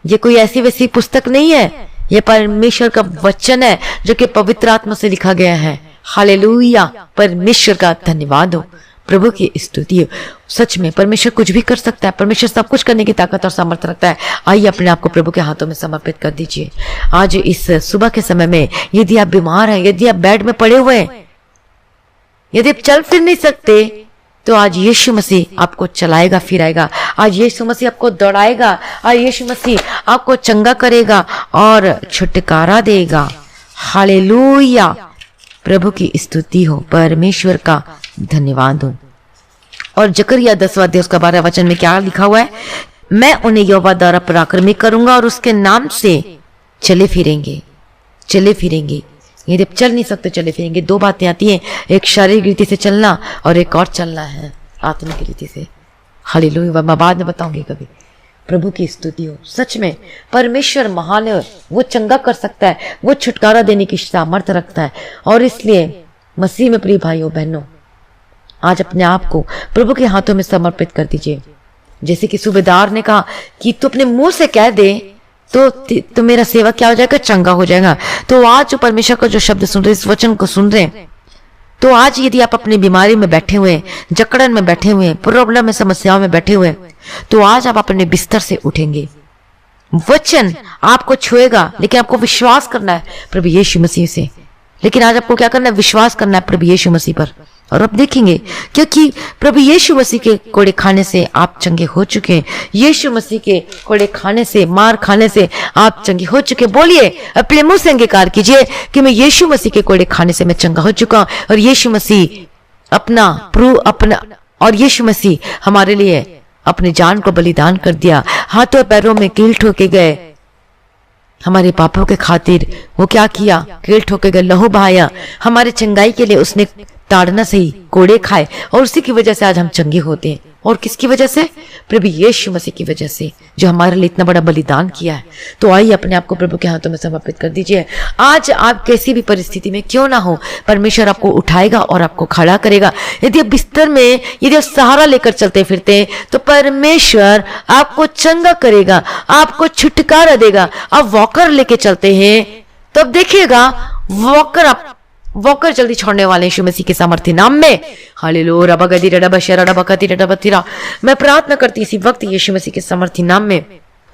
ये कोई ऐसी वैसी पुस्तक नहीं है, ये परमेश्वर का वचन है जो कि पवित्र आत्मा से लिखा गया है। हालेलुया। परमेश्वर का धन्यवाद हो, प्रभु की स्तुति हो। सच में परमेश्वर कुछ भी कर सकता है, परमेश्वर सब कुछ करने की ताकत और सामर्थ्य रखता है। आइए अपने आप को प्रभु के हाथों में समर्पित कर दीजिए। आज इस सुबह के समय में यदि आप बीमार हैं, यदि आप बेड में पड़े हुए हैं, यदि आप चल फिर नहीं सकते, तो आज यीशु मसीह आपको चलाएगा फिराएगा। आज यीशु मसीह आपको दौड़ाएगा। आज यीशु मसीह आपको चंगा करेगा और छुटकारा देगा। हालेलुया, प्रभु की स्तुति हो, परमेश्वर का धन्यवाद हो। और जकरिया 10वां अध्याय उसका 12वां वचन में क्या लिखा हुआ है? मैं उन्हें यहोवा द्वारा पराक्रमी करूंगा और उसके नाम से चले फिरेंगे। चले फिरेंगे, यदि आप चल नहीं सकते चले फिरेंगे। दो बातें आती हैं, एक शारीरिक रीति से चलना और एक और चलना है आत्मिक रीति से। हालेलुया, मैं बाद में बताऊंगी कभी। प्रभु की स्तुति हो। सच में परमेश्वर महान है, वो चंगा कर सकता है, वो छुटकारा देने की सामर्थ्य रखता है। और इसलिए मसीह में प्रिय भाइयों बहनों, आज अपने आप को प्रभु के हाथों में समर्पित कर दीजिए। जैसे कि सूबेदार ने कहा कि तू अपने मुंह से कह दे तो मेरा सेवक क्या हो जाएगा? चंगा हो जाएगा। तो आज जो परमेश्वर का जो शब्द सुन रहे, इस वचन को सुन रहे, तो आज यदि आप अपनी बीमारी में बैठे हुए, जकड़न में बैठे हुए, प्रॉब्लम में, समस्याओं में बैठे हुए, तो आज आप अपने बिस्तर से उठेंगे। वचन आपको छुएगा, लेकिन आपको विश्वास करना है प्रभु यीशु मसीह से। लेकिन आज आपको क्या करना है? विश्वास करना है प्रभु यीशु मसीह पर। और अब देखेंगे, क्योंकि प्रभु यीशु मसीह के कोड़े खाने से आप चंगे हो चुके हैं। यीशु मसीह के कोड़े खाने से, मार खाने से आप चंगे हो चुके। बोलिए, अपने मुंह से अंगीकार कीजिए कि मैं यीशु मसीह के कोड़े खाने से मैं चंगा हो चुका हूं। और यीशु मसीह अपना और यीशु मसीह हमारे लिए अपनी जान को बलिदान कर दिया। हाथों पैरों में कील ठोके गए हमारे पापों के खातिर। वो क्या किया? कील ठोके गए, लहू बहाया हमारे चंगाई के लिए। उसने ताड़ना से ही कोड़े खाए और उसी की वजह से आज हम चंगे होते हैं। और किसकी वजह से? प्रभु यीशु मसीह की वजह से, जो हमारे लिए इतना बड़ा बलिदान किया है। तो आइए अपने आप को प्रभु के हाथों में समर्पित कर दीजिए। आज आप कैसी भी परिस्थिति में क्यों ना हो, परमेश्वर आपको उठाएगा और आपको खड़ा करेगा। यदि आप बिस्तर में, यदि आप सहारा लेकर चलते फिरते, तो परमेश्वर आपको चंगा करेगा, आपको छुटकारा देगा। आप वॉकर लेके चलते हैं तो अब देखिएगा वॉकर जल्दी छोड़ने वाले यीशु मसीह के सामर्थ्य नाम में। हालेलुया, रबगदी रबा शेरा रबकती रबतीरा। मैं प्रार्थना करती इसी वक्त यीशु मसीह के सामर्थ्य नाम में।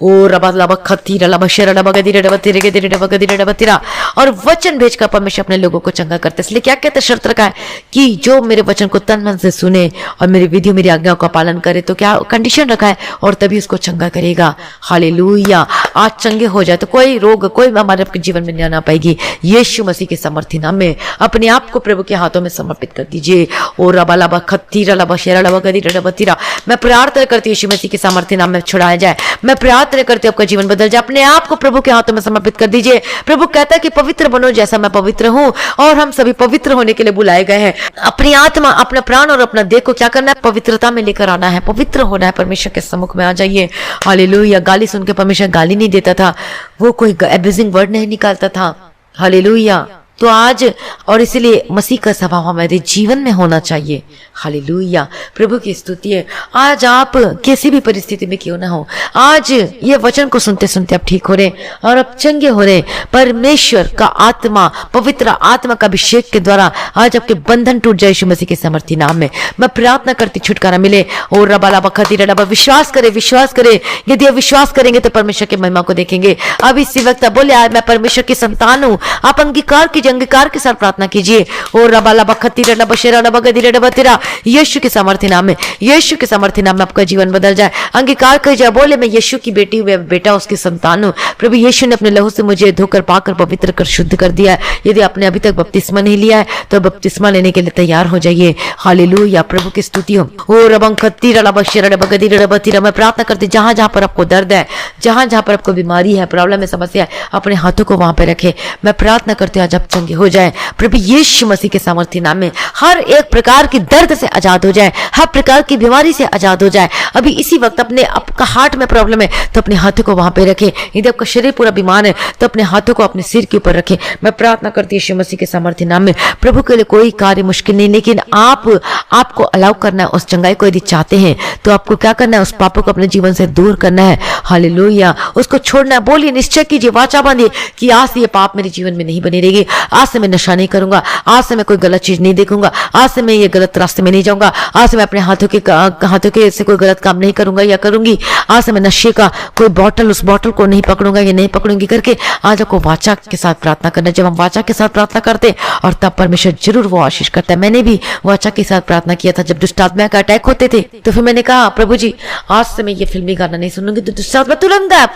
ओ रबा लबखती रबा शेरा रबगदी रबतीरे गदी रबगदी रबतीरा। और वचन भेजकर परमेश्वर अपने लोगों को चंगा करते। इसलिए क्या कहते? शर्त रखा है कि जो मेरे वचन को तन मन से सुने और मेरी विधियों, मेरी आज्ञाओं का पालन करे, तो क्या कंडीशन रखा है? और तभी उसको चंगा करेगा। हालेलुया, आज चंगे हो जाए तो कोई रोग, कोई हमारे आपके जीवन में नहीं आना पाएगी। यीशु मसीह के सामर्थ्य नाम में अपने आप को प्रभु के हाथों में समर्पित कर दीजिए। ओ रबा लबा खत्ती रबा शेरा रबगदी रबतीरा। मैं प्रार्थना करती यीशु मसीह के सामर्थ्य नाम में छुड़ाया जाए। मैं प्रार्थना करते आपका जीवन बदल जाए। अपने आप को प्रभु के हाथों में समर्पित कर दीजिए। प्रभु कहता है कि पवित्र बनो जैसा मैं पवित्र हूं, और हम सभी पवित्र होने के लिए बुलाए गए हैं। अपनी आत्मा, अपना प्राण और अपना देह को क्या करना है? पवित्रता में लेकर आना है, पवित्र होना है। परमेश्वर के सम्मुख में आ जाइए। हालेलुया, गाली सुन के परमेश्वर गाली नहीं देता था, वो कोई एब्यूजिंग वर्ड नहीं निकालता था। हालेलुया, तो आज और इसलिए मसीह का स्वभाव हमारे जीवन में होना चाहिए। हालेलुया, प्रभु की स्तुति है। आज आप किसी भी परिस्थिति में क्यों ना हो, आज ये वचन को सुनते सुनते आप ठीक हो रहे और आप चंगे हो रहे। परमेश्वर का आत्मा, पवित्र आत्मा का अभिषेक के द्वारा आज आपके बंधन टूट जाए यीशु मसीह के सामर्थ्य नाम में। मैं प्रार्थना करती छुटकारा मिले। और रबा बखती रबा, विश्वास करे, विश्वास करे। यदि आप विश्वास करेंगे तो परमेश्वर की महिमा को देखेंगे। अब इसी वक्त बोले, आज मैं परमेश्वर की संतान हूं। आप अंगीकार कीजिए, अंगीकार के साथ प्रार्थना कीजिए। और रबा बखती रबा शेरा रबा गदी रबा तेरा। यीशु के सामर्थ्य नाम में, यीशु के सामर्थ्य नाम में आपका जीवन बदल जाए। अंगीकार कीजिए, बोले मैं यीशु की बेटी हूँ, बेटा उसकी संतान हूँ। प्रभु यीशु ने अपने लहू से मुझे धोकर पाकर पवित्र कर शुद्ध कर दिया है। यदि आपने अभी तक बपतिस्मा नहीं लिया है तो बपतिस्मा लेने के लिए तैयार हो जाइए। हालेलुया, प्रभु की स्तुति हो। ओ रबं खत्ती रबा शेरा रबा गदी रबा तेरा। मैं प्रार्थना करती, जहां जहां पर आपको दर्द है, जहां जहां पर आपको बीमारी है, प्रॉब्लम है, समस्या है, अपने हाथों को वहां पर रखे। मैं प्रार्थना करती हूँ आज आप चंगे हो जाए प्रभु यीशु मसीह के सामर्थ्य नाम में। हर एक प्रकार की दर्द से आजाद हो जाए, हर प्रकार की बीमारी से आजाद हो जाए। अभी इसी वक्त अपने आपका हार्ट में प्रॉब्लम है तो अपने हाथों को वहां पे रखें। यदि आपका शरीर पूरा बीमार है तो अपने हाथों को अपने सिर के ऊपर रखें। मैं प्रार्थना करती हूँ यीशु मसीह के सामर्थ्य नाम में। प्रभु के लिए कोई कार्य मुश्किल नहीं, लेकिन आपको अलाउ करना है उस चंगाई को। यदि चाहते हैं तो आपको क्या करना है? उस पापों को अपने जीवन से दूर करना है। हालेलुया, उसको छोड़ना है। बोलिए, निश्चय कीजिए, वाचा बांधिए कि आज ये पाप मेरे जीवन में नहीं बनी रहेगी। आज से मैं नशा नहीं करूंगा, आज से मैं कोई गलत चीज नहीं देखूंगा, आज से मैं ये गलत रास्ते में नहीं जाऊंगा, आज से मैं अपने हाथों के से कोई गलत काम नहीं करूंगा या करूंगी, आज से मैं नशे का कोई बॉटल, उस बॉटल को नहीं पकड़ूंगा या नहीं पकड़ूंगी करके आज आपको वाचा के साथ प्रार्थना करना। जब हम वाचा के साथ प्रार्थना करते और तब परमेश्वर जरूर वो आशीष करता है। मैंने भी वाचा के साथ प्रार्थना किया था। जब दुष्ट आत्मा का अटैक होते थे तो फिर मैंने कहा, प्रभु जी आज से मैं ये फिल्मी गाना नहीं सुनूंगी, तो दुष्ट आत्मा तुरंत गायब,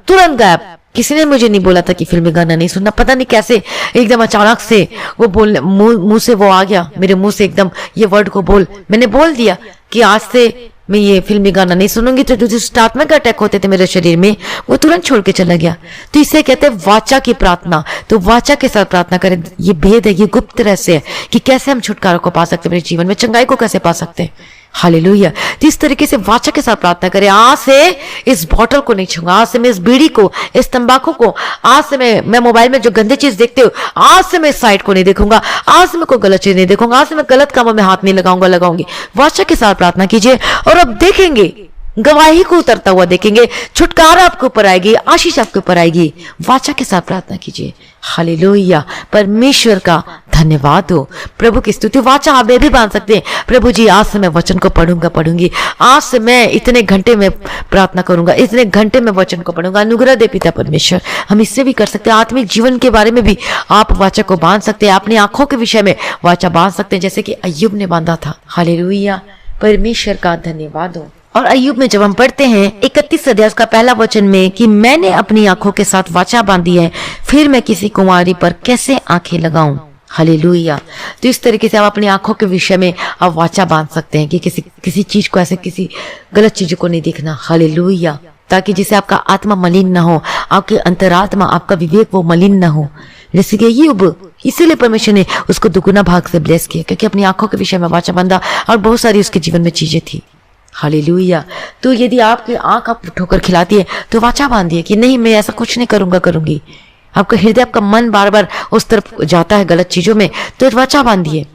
तुरंत गायब। किसी ने मुझे नहीं बोला था कि फिल्मी गाना नहीं सुनना, पता नहीं कैसे एकदम अचानक से वो बोलने मुंह से वो आ गया, मेरे मुंह से एकदम ये वर्ड को मैंने बोल दिया कि आज से मैं ये फिल्मी गाना नहीं सुनूंगी। तो जो दुष्ट आत्मा का अटैक होते थे मेरे शरीर में वो तुरंत छोड़ के चला गया। तो इसे कहते हैं वाचा की प्रार्थना। तो वाचा के साथ प्रार्थना करें। ये भेद है, ये गुप्त रहस्य है कि कैसे हम छुटकारा को पा सकते हैं, अपने जीवन में चंगाई को कैसे पा सकते हैं। हालेलुया। तो इस तरीके से वाचा के साथ प्रार्थना करें। आज से इस बॉटल को नहीं छूंगा, आज से मैं इस बीड़ी को, इस तंबाकू को, आज से मैं मोबाइल में जो गंदे चीज देखते हो, आज से मैं इस साइट को नहीं देखूंगा, आज से मैं कोई गलत चीज नहीं देखूंगा, आज से मैं गलत कामों में हाथ नहीं लगाऊंगी। वाचा के साथ प्रार्थना कीजिए और अब देखेंगे, गवाही को उतरता हुआ देखेंगे, छुटकारा आपके ऊपर आएगी, आशीष आपके ऊपर आएगी। वाचा के साथ प्रार्थना कीजिए। हालेलुया। परमेश्वर का धन्यवाद हो। प्रभु की स्तुति। वाचा आप भी बांध सकते हैं। प्रभु जी आज से मैं वचन को पढ़ूंगी, आज से मैं इतने घंटे में प्रार्थना करूंगा, इतने घंटे में वचन को पढ़ूंगा। अनुग्रह दे पिता परमेश्वर। हम इससे भी कर सकते हैं। आत्मिक जीवन के बारे में भी आप वाचा को बांध सकते हैं। अपनी आंखों के विषय में वाचा बांध सकते हैं, जैसे कि अय्यूब ने बांधा था। हालेलुया। परमेश्वर का धन्यवाद हो। और अय्यूब में जब हम पढ़ते हैं 31 अध्याय का पहला वचन में कि मैंने अपनी आंखों के साथ वाचा बांधी है, फिर मैं किसी कुमारी पर कैसे आंखें लगाऊं। हालेलुया। तो इस तरीके से आप अपनी आंखों के विषय में आप वाचा बांध सकते हैं कि किसी चीज को, ऐसे किसी गलत चीजों को नहीं देखना। हालेलुया। ताकि जिससे आपका आत्मा मलिन ना हो, आपकी अंतरात्मा, आपका विवेक वो मलिन ना हो। जैसे कि अय्यूब, इसीलिए परमेश्वर ने उसको दुगुना भाग से ब्लेस किया, क्योंकि अपनी आंखों के विषय में वाचा बांधा और बहुत सारी उसके जीवन में चीजें थी। हालेलुया। तो यदि आपकी आंख आप ठोकर खिलाती है तो वाचा बांधिए कि नहीं, मैं ऐसा कुछ नहीं करूंगी। आपका हृदय, आपका मन बार बार उस तरफ जाता है गलत चीजों में, तो वाचा बांधिए।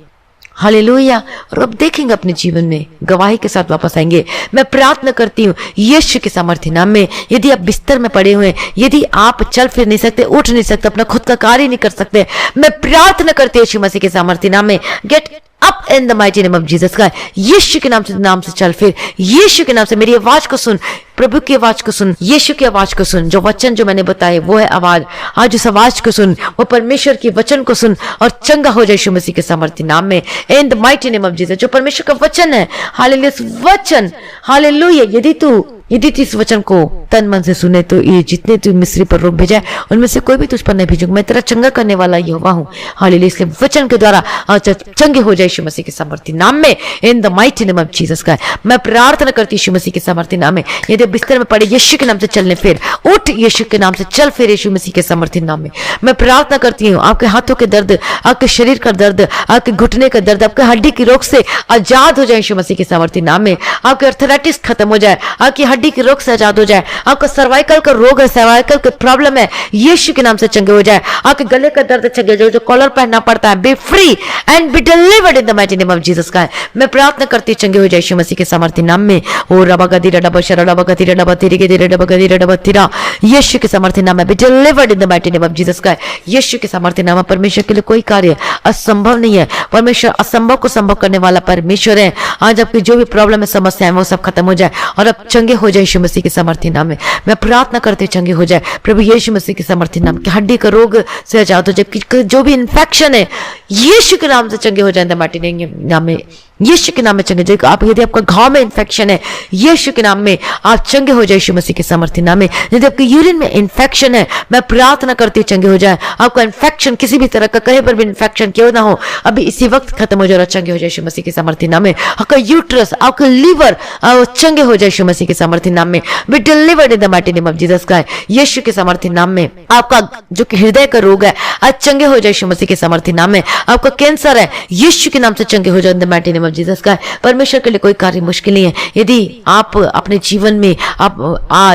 हालेलुया। और अब देखेंगे अपने जीवन में गवाही के साथ वापस आएंगे। मैं प्रार्थना करती हूँ यीशु के सामर्थ्य नाम में, यदि आप बिस्तर में पड़े हुए, यदि आप चल फिर नहीं सकते, उठ नहीं सकते, अपना खुद का कार्य नहीं कर सकते, मैं प्रार्थना करती हूँ यीशु मसीह के सामर्थ्य नाम में, get up in the mighty name of Jesus का। यीशु के नाम से चल फिर, यीशु के नाम से मेरी आवाज को सुन, प्रभु की आवाज को सुन, यीशु की आवाज को सुन। जो वचन जो मैंने बताए वो है आवाज। आज उस आवाज को सुन, वो परमेश्वर की वचन को सुन और चंगा हो जाए यीशु मसीह के सामर्थ्य नाम में, in the mighty name of Jesus. जो परमेश्वर का वचन है, हालेलुया, वचन, हालेलुया। यदि तू इस वचन को तन मन से सुने तो ये जितने तू मिस्री पर रोक भेजा है उनमें से कोई भी तुझ पर नहीं भेजूंगा। मैं तेरा चंगा करने वाला यहोवा हूँ। हालेलुया। इसलिए वचन के द्वारा चंगे हो जाए यीशु मसीह के सामर्थ्य नाम में, in the mighty name of Jesus का। मैं प्रार्थना करती हूँ यीशु मसीह के सामर्थ्य नाम में, यदि बिस्तर में पड़े यीशु के नाम से चलने फिर, उठ यीशु के नाम से चल फिर यीशु मसीह के सामर्थ्य नाम में। मैं प्रार्थना करती हूँ आपके हाथों के दर्द, आपके शरीर का दर्द, आपके घुटने का दर्द, आपके हड्डी की रोग से आजाद हो जाए यीशु मसीह के सामर्थ्य नाम में। आपके अर्थराइटिस खत्म हो जाए, आपकी हड्डी के रोग से आजाद हो जाए, आपका सर्वाइकल का रोग है, सर्वाइकल का प्रॉब्लम है, यीशु के नाम से चंगे हो जाए। आपके गले का दर्द चंगे हो जाए, जो कॉलर पहनना पड़ता है, B free and be delivered in the mighty name of Jesus का। मैं प्रार्थना करती हूँ चंगे हो जाए यीशु मसीह के सामर्थ्य नाम में। ओ रबगदी रडबशर रबगदी रडबतिरी के रडबगदी रडबतिरा, यीशु के सामर्थ्य नाम में be delivered in the mighty name of Jesus का। यीशु के सामर्थ्य नाम में। परमेश्वर के लिए कोई कार्य असंभव नहीं है। परमेश्वर असंभव को संभव करने वाला परमेश्वर है। आज आपकी जो भी प्रॉब्लम है, समस्या है, वो सब खत्म हो जाए और अब चंगे हो जाए यीशु मसीह के सामर्थ्य नाम में। मैं प्रार्थना करते चंगे हो जाए प्रभु यीशु मसीह के सामर्थ्य नाम के। हड्डी का रोग से आजाद हो जाए, जो भी इन्फेक्शन है यीशु के नाम से चंगे हो जाए माटी नाम में, यीशु के नाम में चंगे जाए। आप यदि आपका घाव में इन्फेक्शन है, यीशु के नाम में आप चंगे हो जाए यीशु मसीह के सामर्थ्य नाम में। यदि आपके यूरिन में इन्फेक्शन है, मैं प्रार्थना करती हूँ चंगे हो जाए। आपका इन्फेक्शन किसी भी तरह का, कहीं पर भी इन्फेक्शन क्यों ना हो, अभी इसी वक्त खत्म हो जाए, चंगे हो जाए यीशु मसीह के सामर्थ्य नाम में। आपका यूट्रस, आपका लीवर चंगे हो जाए यीशु मसीह के सामर्थ्य नाम में। Be delivered in the mighty name of Jesus का, यीशु के सामर्थ्य नाम में। आपका जो हृदय का रोग है आज चंगे हो जाए यीशु मसीह के सामर्थ्य नाम में। आपका कैंसर है, यीशु के नाम से चंगे हो जाए इन the mighty name of Jesus का। परमेश्वर के लिए कोई कार्य मुश्किल नहीं है। यदि आप अपने जीवन में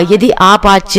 यदि आप आज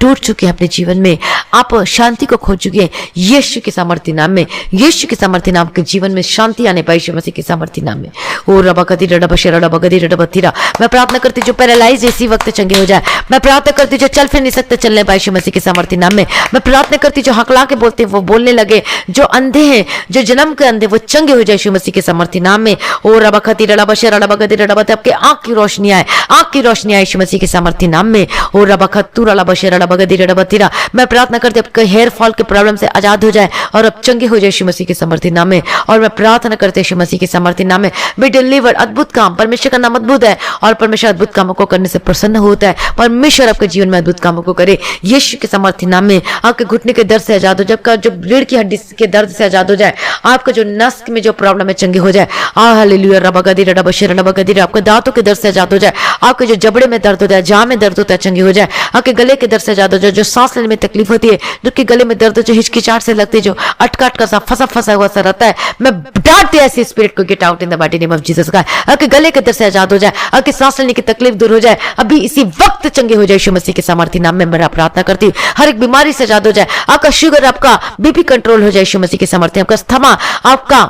टूट चुके हैं अपने जीवन में, आप शांति को खो चुके हैं, यीशु के सामर्थ्य नाम में, यीशु के सामर्थ्य नाम के जीवन में शांति आने पाए यीशु मसीह के सामर्थ्य नाम में। ओ रबा कदी रडा बशे रडा बगदी रडा बतीरा, मैं प्रार्थना करती जो पैरालाइज इसी वक्त चंगे हो जाए। मैं प्रार्थना करती जो चल फिर नहीं सकते चलने पाए यीशु मसीह के सामर्थ्य नाम में। मैं प्रार्थना करती जो हकला के बोलते वो बोलने लगे, जो अंधे हैं, जो जन्म के अंधे वो चंगे हो जाए यीशु मसीह के सामर्थ्य नाम में। ओ रबा खती रडा बशे रडा बगदी रडा बते, आपके आंख की रोशनी आए, आंख की रोशनी आए यीशु मसीह के सामर्थ्य नाम में। ओ रबा खतू रडा बशे रडा बगदी रडा बतीरा, मैं प्रार्थना करती आपके हेयर फॉल के प्रॉब्लम से आजाद हो जाए और अब चंगे हो जाए यीशु मसीह के सामर्थ्य नाम में। और मैं प्रार्थना करते यीशु मसीह के सामर्थ्य नाम में बी डिलीवर्ड। अद्भुत काम, परमेश्वर का नाम अद्भुत है और परमेश्वर अद्भुत कामों को करने से प्रसन्न होता है। परमेश्वर आपके जीवन में अद्भुत कामों को करे यीशु के सामर्थ्य नाम में। आपके घुटने के दर्द से आजाद हो जाए, जो रीढ़ की हड्डी के दर्द से आजाद हो जाए, आपका जो नस में जो प्रॉब्लम है चंगे हो जाए। हालेलुया रबा गदी रडा बशे रडा बगदी, आपके दांतों के दर्द से आजाद हो जाए, आपके जो जबड़े में दर्द होता है, जान में दर्द होता है चंगे हो जाए, आपके गले के दर्द से आजाद हो जाए, जो सांस लेने में तकलीफ होती है, जो कि गले में दर्द हो, जो हिचकिचाहट से लगती है, जो अटकाट का सा फंसा हुआ सा रहता है, मैं डांटती ऐसी स्पिरिट को get out in the mighty name of Jesus का। आपके गले के दर्द से आजाद हो जाए, आपके सांस लेने की तकलीफ दूर हो जाए, अभी इसी वक्त चंगे हो जाए यीशु मसीह के सामर्थ्य नाम में। मैं प्रार्थना करती हूँ हर एक बीमारी से आजाद हो जाए, आपका शुगर, आपका बीपी कंट्रोल हो जाए यीशु मसीह के सामर्थ्य, आपका स्थमा, आपका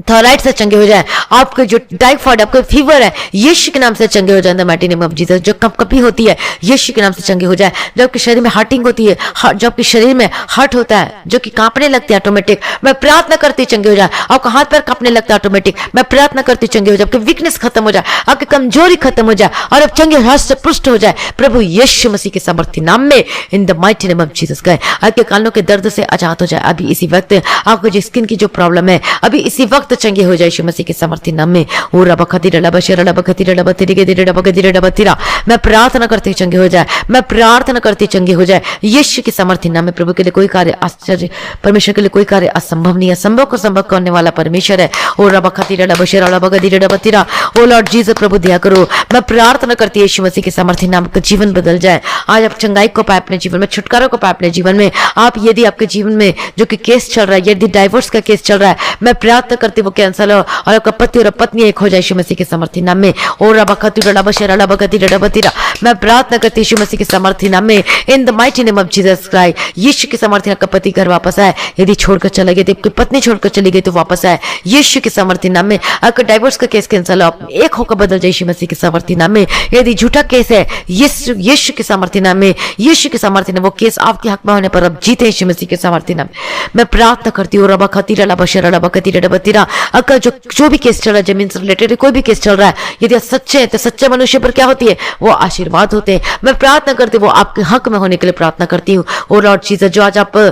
थायराइड से चंगे हो जाए, आपके जो टाइफाइड, आपके फीवर है यीशु के नाम से चंगे हो जाए इन the mighty name of Jesus. जो कपकपी होती है यीशु के नाम से चंगे हो जाए, जो आपके शरीर में हार्टिंग होती है, जो आपके शरीर में हर्ट होता है, जो कि कांपने लगती है ऑटोमेटिक, मैं प्रार्थना करती चंगे हो जाए। आपका हाथ पैर कांपने लगता है ऑटोमेटिक, मैं प्रार्थना करती चंगे हो जाए। आपकी वीकनेस खत्म हो जाए, आपकी कमजोरी खत्म हो जाए और अब चंगे हस्त पुष्ट हो जाए प्रभु यीशु मसीह के सामर्थ्य नाम में in the mighty name of Jesus. गए आपके कानों के दर्द से आजाद हो जाए अभी इसी वक्त, आपको जो स्किन की जो प्रॉब्लम है अभी इसी वक्त चंगे हो जाए मसीह के सामर्थ्य नाम में। ओ रबा खती रडा बशे रडा बखती रडा बतिरी के रडा बगदी रडा बतिरा, मैं प्रार्थना करती चंगे हो जाए, मैं प्रार्थना करती चंगे हो जाए यीशु के सामर्थ्य नाम में। प्रभु के लिए कोई कार्य आश्चर्य, परमेश्वर के लिए कोई कार्य असंभव नहीं है, संभव को संभव करने वाला परमेश्वर है। ओ रबा खती रडा बशे रडा बगदी रडा बतिरा, ओ लॉर्ड जीसस प्रभु दया करो, मैं प्रार्थना करती यीशु मसीह के सामर्थ्य नाम का जीवन बदल जाए। आज आप चंगाई को पाए अपने जीवन में, छुटकारा को पाए अपने जीवन में। आप यदि आपके जीवन में जो कि केस चल रहा है, यदि डाइवोर्स का केस चल रहा है, मैं प्रार्थना करती वो कैंसल हो और आपका पति और पत्नी एक हो जाए यीशु मसीह के सामर्थ्य नाम में। और रबा खतु रडा बशे रडा बगदी रडा बतिरा, मैं प्रार्थना करती यीशु मसीह के सामर्थ्य नाम में in the mighty name of Jesus Christ. Yeshu के सामर्थ्य नाम का पति घर वापस आए, यदि छोड़कर चला गया, आपकी पत्नी छोड़कर चली गई तो वापस आए यीशु के सामर्थ्य नाम में। आपका डाइवोर्स का केस कैंसल हो, आप एक होकर बदल जाए यीशु मसीह के सामर्थ्य नाम में। यदि झूठा केस है यीशु के सामर्थ्य नाम में, यीशु के सामर्थ्य नाम वो केस आपके हक में होने पर अब जीते यीशु मसीह के सामर्थ्य नाम। मैं प्रार्थना करती हूँ रबा खती रडा बशे रडा बगदी रडा बतिरा, आपका जो भी केस चल रहा है, जमीन से रिलेटेड कोई भी केस चल रहा है, यदि आप सच्चे हैं तो सच्चे मनुष्य पर क्या होती है, वो आशीर्वाद होते हैं। मैं प्रार्थना करती हूँ वो आपके हक में होने के लिए प्रार्थना करती हूँ। और लॉर्ड जीसस, जो आज आप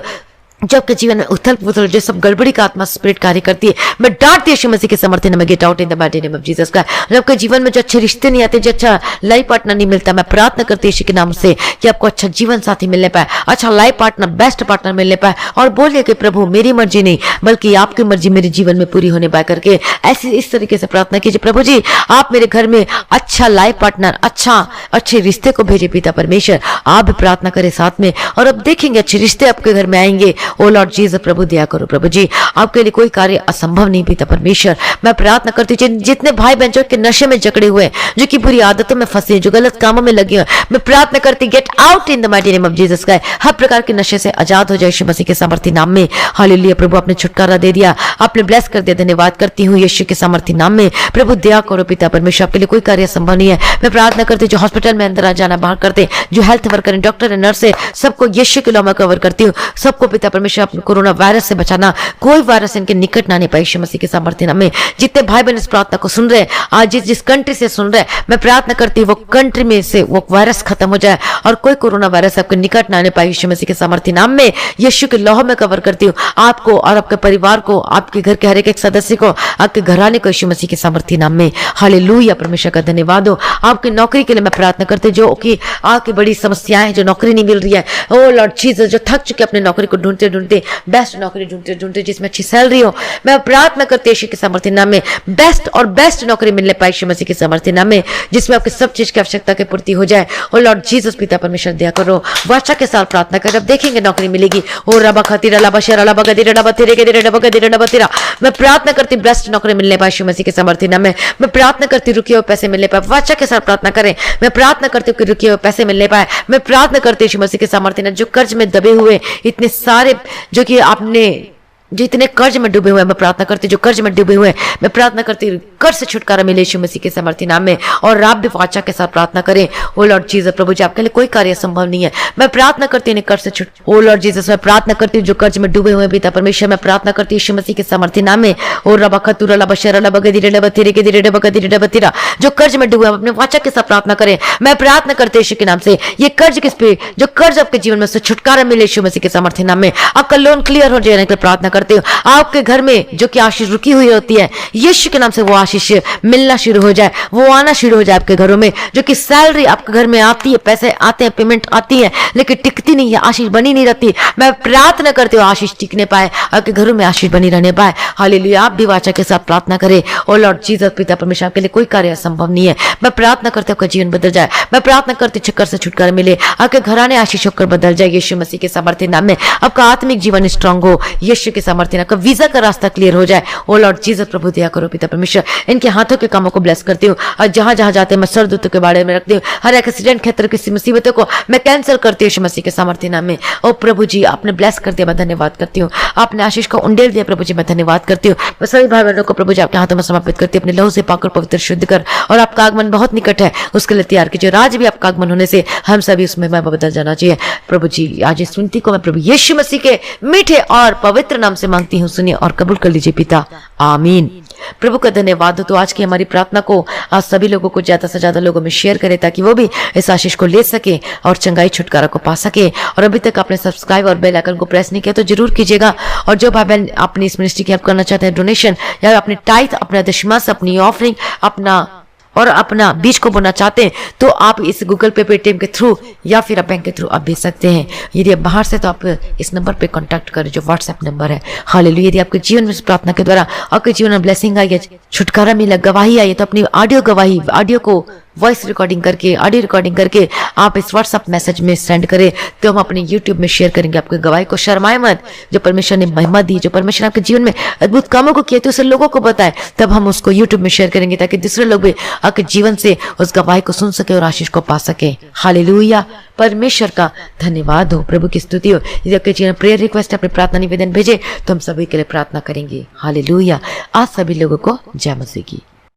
जो आपके जीवन में उथल पुथल जो सब गड़बड़ी का आत्मा स्पिरिट कार्य करती है, मैं डांटती यीशु मसीह के समर्थन में, get out in the mighty name of Jesus का। जब आपके जीवन में जो अच्छे रिश्ते नहीं आते, जो अच्छा लाइफ पार्टनर नहीं मिलता, मैं प्रार्थना करती यीशु के नाम से कि आपको अच्छा जीवन साथी मिलने पाए, अच्छा लाइफ पार्टनर, बेस्ट पार्टनर मिलने पाए, और बोलिए कि प्रभु मेरी मर्जी नहीं बल्कि आपकी मर्जी मेरे जीवन में पूरी होने पाए करके ऐसी इस तरीके से प्रार्थना कीजिए। प्रभु जी आप मेरे घर में अच्छा लाइफ पार्टनर, अच्छे रिश्ते को भेजे पिता परमेश्वर। आप भी प्रार्थना करें साथ में और अब देखेंगे अच्छे रिश्ते आपके घर में आएंगे। ओ लॉर्ड जीसस प्रभु दया करो प्रभु जी, आपके लिए कोई कार्य असंभव नहीं पिता परमेश्वर। मैं प्रार्थना करती हूँ जितने भाई बहन जो के नशे में जकड़े हुए, जो कि बुरी आदतों में फंसे, जो गलत कामों में लगे हुए, मैं प्रार्थना करती get out in the mighty name of Jesus का। हर प्रकार के नशे से आजाद हो जाए यीशु मसीह के सामर्थ्य नाम में। हालेलुया प्रभु आपने छुटकारा दे दिया, आपने ब्लेस कर दिया, धन्यवाद करती हूँ यीशु के सामर्थ्य नाम में। प्रभु दया करो पिता परमेश्वर, आपके लिए कोई कार्य संभव नहीं है। मैं प्रार्थना करती जो हॉस्पिटल में अंदर आ जाना बाहर करते, जो हेल्थ वर्कर, डॉक्टर है, नर्स है, सबको यीशु के नाम में कवर करती हूँ। सबको पिता परमेश्वर अपने कोरोना वायरस से बचाना, कोई वायरस इनके निकट ना आने पाए यीशु मसीह के सामर्थ्य नाम में। जितने भाई बहन इस प्रार्थना को सुन रहे हैं, आज जिस कंट्री से सुन रहे हैं, मैं प्रार्थना करती हूँ वो कंट्री में से वो वायरस खत्म हो जाए और कोई कोरोना वायरस आपके निकट ना आने पाए यीशु मसीह के सामर्थ्य नाम में। यीशु के लौह में कवर करती हूँ आपको और आपके परिवार को, आपके घर के हर एक सदस्य को, आपके घराने को यीशु मसीह के सामर्थ्य नाम में। हालेलुया परमेश्वर का धन्यवाद हो। आपकी नौकरी के लिए मैं प्रार्थना करती हूँ, जो कि आपकी बड़ी समस्याएं, जो नौकरी नहीं मिल रही है, ओ लॉर्ड जीसस, जो थक चुके अपने नौकरी को ढूंढते ढूंढते, बेस्ट नौकरी ढूंढते जिसमें अच्छी सैलरी हो, मैं प्रार्थना करती हूं यीशु के सामर्थ्य नाम में बेस्ट और बेस्ट नौकरी मिलने पाए यीशु मसीह के सामर्थ्य नाम में, जिसमें आपकी सब चीज की आवश्यकता की पूर्ति हो जाए। और लॉर्ड जीसस पिता परमेश्वर दया करो, वाचा के साथ प्रार्थना कर, अब देखेंगे नौकरी मिलेगी। और रबा खातिर रला बशर रला बगदी रला बतिरे के रला बगदी रला बतिरा, मैं प्रार्थना करती ब्रेस्ट नौकरी मिलने पाए यीशु मसीह के सामर्थ्य नाम में। मैं प्रार्थना करती रुके हुए पैसे मिलने पाए, वाचा के साथ प्रार्थना करें। मैं प्रार्थना करती हूँ कि रुके हुए पैसे मिलने पाए। मैं प्रार्थना करती हूँ यीशु मसीह के सामर्थ्य नाम, जो कर्ज में दबे हुए इतने सारे जो कि आपने जितने कर्ज में डूबे हुए हैं, मैं प्रार्थना करती हूँ जो कर्ज में डूबे हुए हैं, मैं प्रार्थना करती हूँ कर्ज से छुटकारा मिले यीशु मसीह के सामर्थ्य नाम में। और आप भी वाचा के साथ प्रार्थना करें। ओ लॉर्ड जीसस, प्रभु जी आपके लिए कोई कार्य संभव नहीं है। मैं प्रार्थना करती हूँ कर्ज से छुट। ओ लॉर्ड जीसस, मैं प्रार्थना करती हूँ जो कर्ज में डूबे हुए पिता परमेश्वर, मैं प्रार्थना करती हूँ यीशु मसीह के सामर्थ्य नाम में। ओ रबा खतुरा लबा शरा लबा गदिरे लबा तिरे गदिरे लबा गदिरे लबा तिरा, जो कर्ज में डूबे हैं अपने वाचा के साथ प्रार्थना करें। मैं प्रार्थना करती हूँ यीशु के नाम से, ये कर्ज किस पे जो कर्ज आपके जीवन में से छुटकारा मिले यीशु मसीह के सामर्थ्य नाम में। आपका लोन क्लियर हो जाने के लिए प्रार्थना करती हूँ। आपके घर में जो कि आशीष रुकी हुई होती है, यीशु के नाम से वो आशीष मिलना शुरू हो जाए, वो आना शुरू हो जाए आपके घरों में। जो कि सैलरी आपके घर में आती है, पैसे आते हैं, पेमेंट आती है, लेकिन टिकती नहीं है, आशीष बनी नहीं रहती। मैं प्रार्थना करती हूँ आशीष टिकने पाए, आपके घरों में आशीष बनी रहने पाए। हालेलुया। आप भी वाचा के साथ प्रार्थना करें। ओ लॉर्ड जीसस, पिता परमेश्वर आपके लिए कोई कार्य असंभव नहीं है। मैं प्रार्थना करती हूँ आपका जीवन बदल जाए। मैं प्रार्थना करती हूँ चक्कर से छुटकारा मिले, आपके घराने आशीष होकर बदल जाए यीशु मसीह के सामर्थ्य नाम में। आपका आत्मिक जीवन स्ट्रांग हो यीशु के सामर्थ्य नाम। वीजा का रास्ता क्लियर हो जाए। ओ लॉर्ड जीसस, प्रभु दया करो पिता परमेश्वर। इनके हाथों के कामों को ब्लेस करती हूँ और जहां जहां जाते हैं मैं सरदूतों के बारे में रखती हूँ। हर एक्सीडेंट क्षेत्र की मुसीबतों को मैं कैंसिल करती हूँ यीशु मसीह के सामर्थ्य नाम में। ओ प्रभु जी, आपने ब्लेस कर दिया, मैं धन्यवाद करती हूँ। आपने आशीष को उंडेल दिया प्रभु जी, मैं धन्यवाद करती हूँ। मैं सभी भाई बहनों को प्रभु जी आपके हाथों में समर्पित करती हूँ। अपने लहू से पाकर पवित्र शुद्ध कर, और आपका आगमन बहुत निकट है, उसके लिए तैयार कीजिए। आज भी आपका आगमन होने से हम सभी उसमें मैं बदल जाना चाहिए प्रभु जी। आज इस विनती को मैं प्रभु यीशु मसीह के मीठे और पवित्र नाम से मांगती हूँ, सुनिए और कबूल कर लीजिए पिता, आमीन। प्रभु का धन्यवाद हो। तो आज की हमारी प्रार्थना को आज सभी लोगों को ज्यादा से ज्यादा लोगों में शेयर करें, ताकि वो भी इस आशीष को ले सके और चंगाई छुटकारा को पा सके। और अभी तक आपने सब्सक्राइब और बेल आइकन को प्रेस नहीं किया तो जरूर कीजिएगा। और जो भाई बहन अपनी इस मिनिस्ट्री की हेल्प करना चाहते हैं, डोनेशन या अपनी टाइथ, अपना दशमांश, अपनी ऑफरिंग, अपना बीज को बोना चाहते हैं, तो आप इस गूगल पे, पेटीएम के थ्रू या फिर आप बैंक के थ्रू आप भेज सकते हैं। यदि आप बाहर से तो आप इस नंबर पे कांटेक्ट करें जो व्हाट्सएप नंबर है। हालेलुया। यदि आपके जीवन में इस प्रार्थना के द्वारा आपके जीवन में ब्लेसिंग आई है, छुटकारा मिला, गवाही आई है, तो अपनी ऑडियो गवाही, ऑडियो को वॉइस रिकॉर्डिंग करके, ऑडियो रिकॉर्डिंग करके आप इस व्हाट्सएप मैसेज में सेंड करें, तो हम अपने यूट्यूब में शेयर करेंगे आपकी गवाही को। शर्माए मत। जो परमेश्वर ने महिमा दी, जो परमेश्वर ने आपके जीवन में अद्भुत कामों को किए, तो उसे लोगों को बताए, तब हम उसको यूट्यूब में शेयर करेंगे, ताकि दूसरे लोग भी आपके जीवन से उस गवाही को सुन सके और आशीष को पा सके। हालेलुया। परमेश्वर का धन्यवाद हो, प्रभु की स्तुति हो। यदि आपके जीवन प्रेयर रिक्वेस्ट, अपने प्रार्थना निवेदन भेजे, तो हम सभी के लिए प्रार्थना करेंगे। हालेलुया। आज सभी लोगों को जय मसीह की।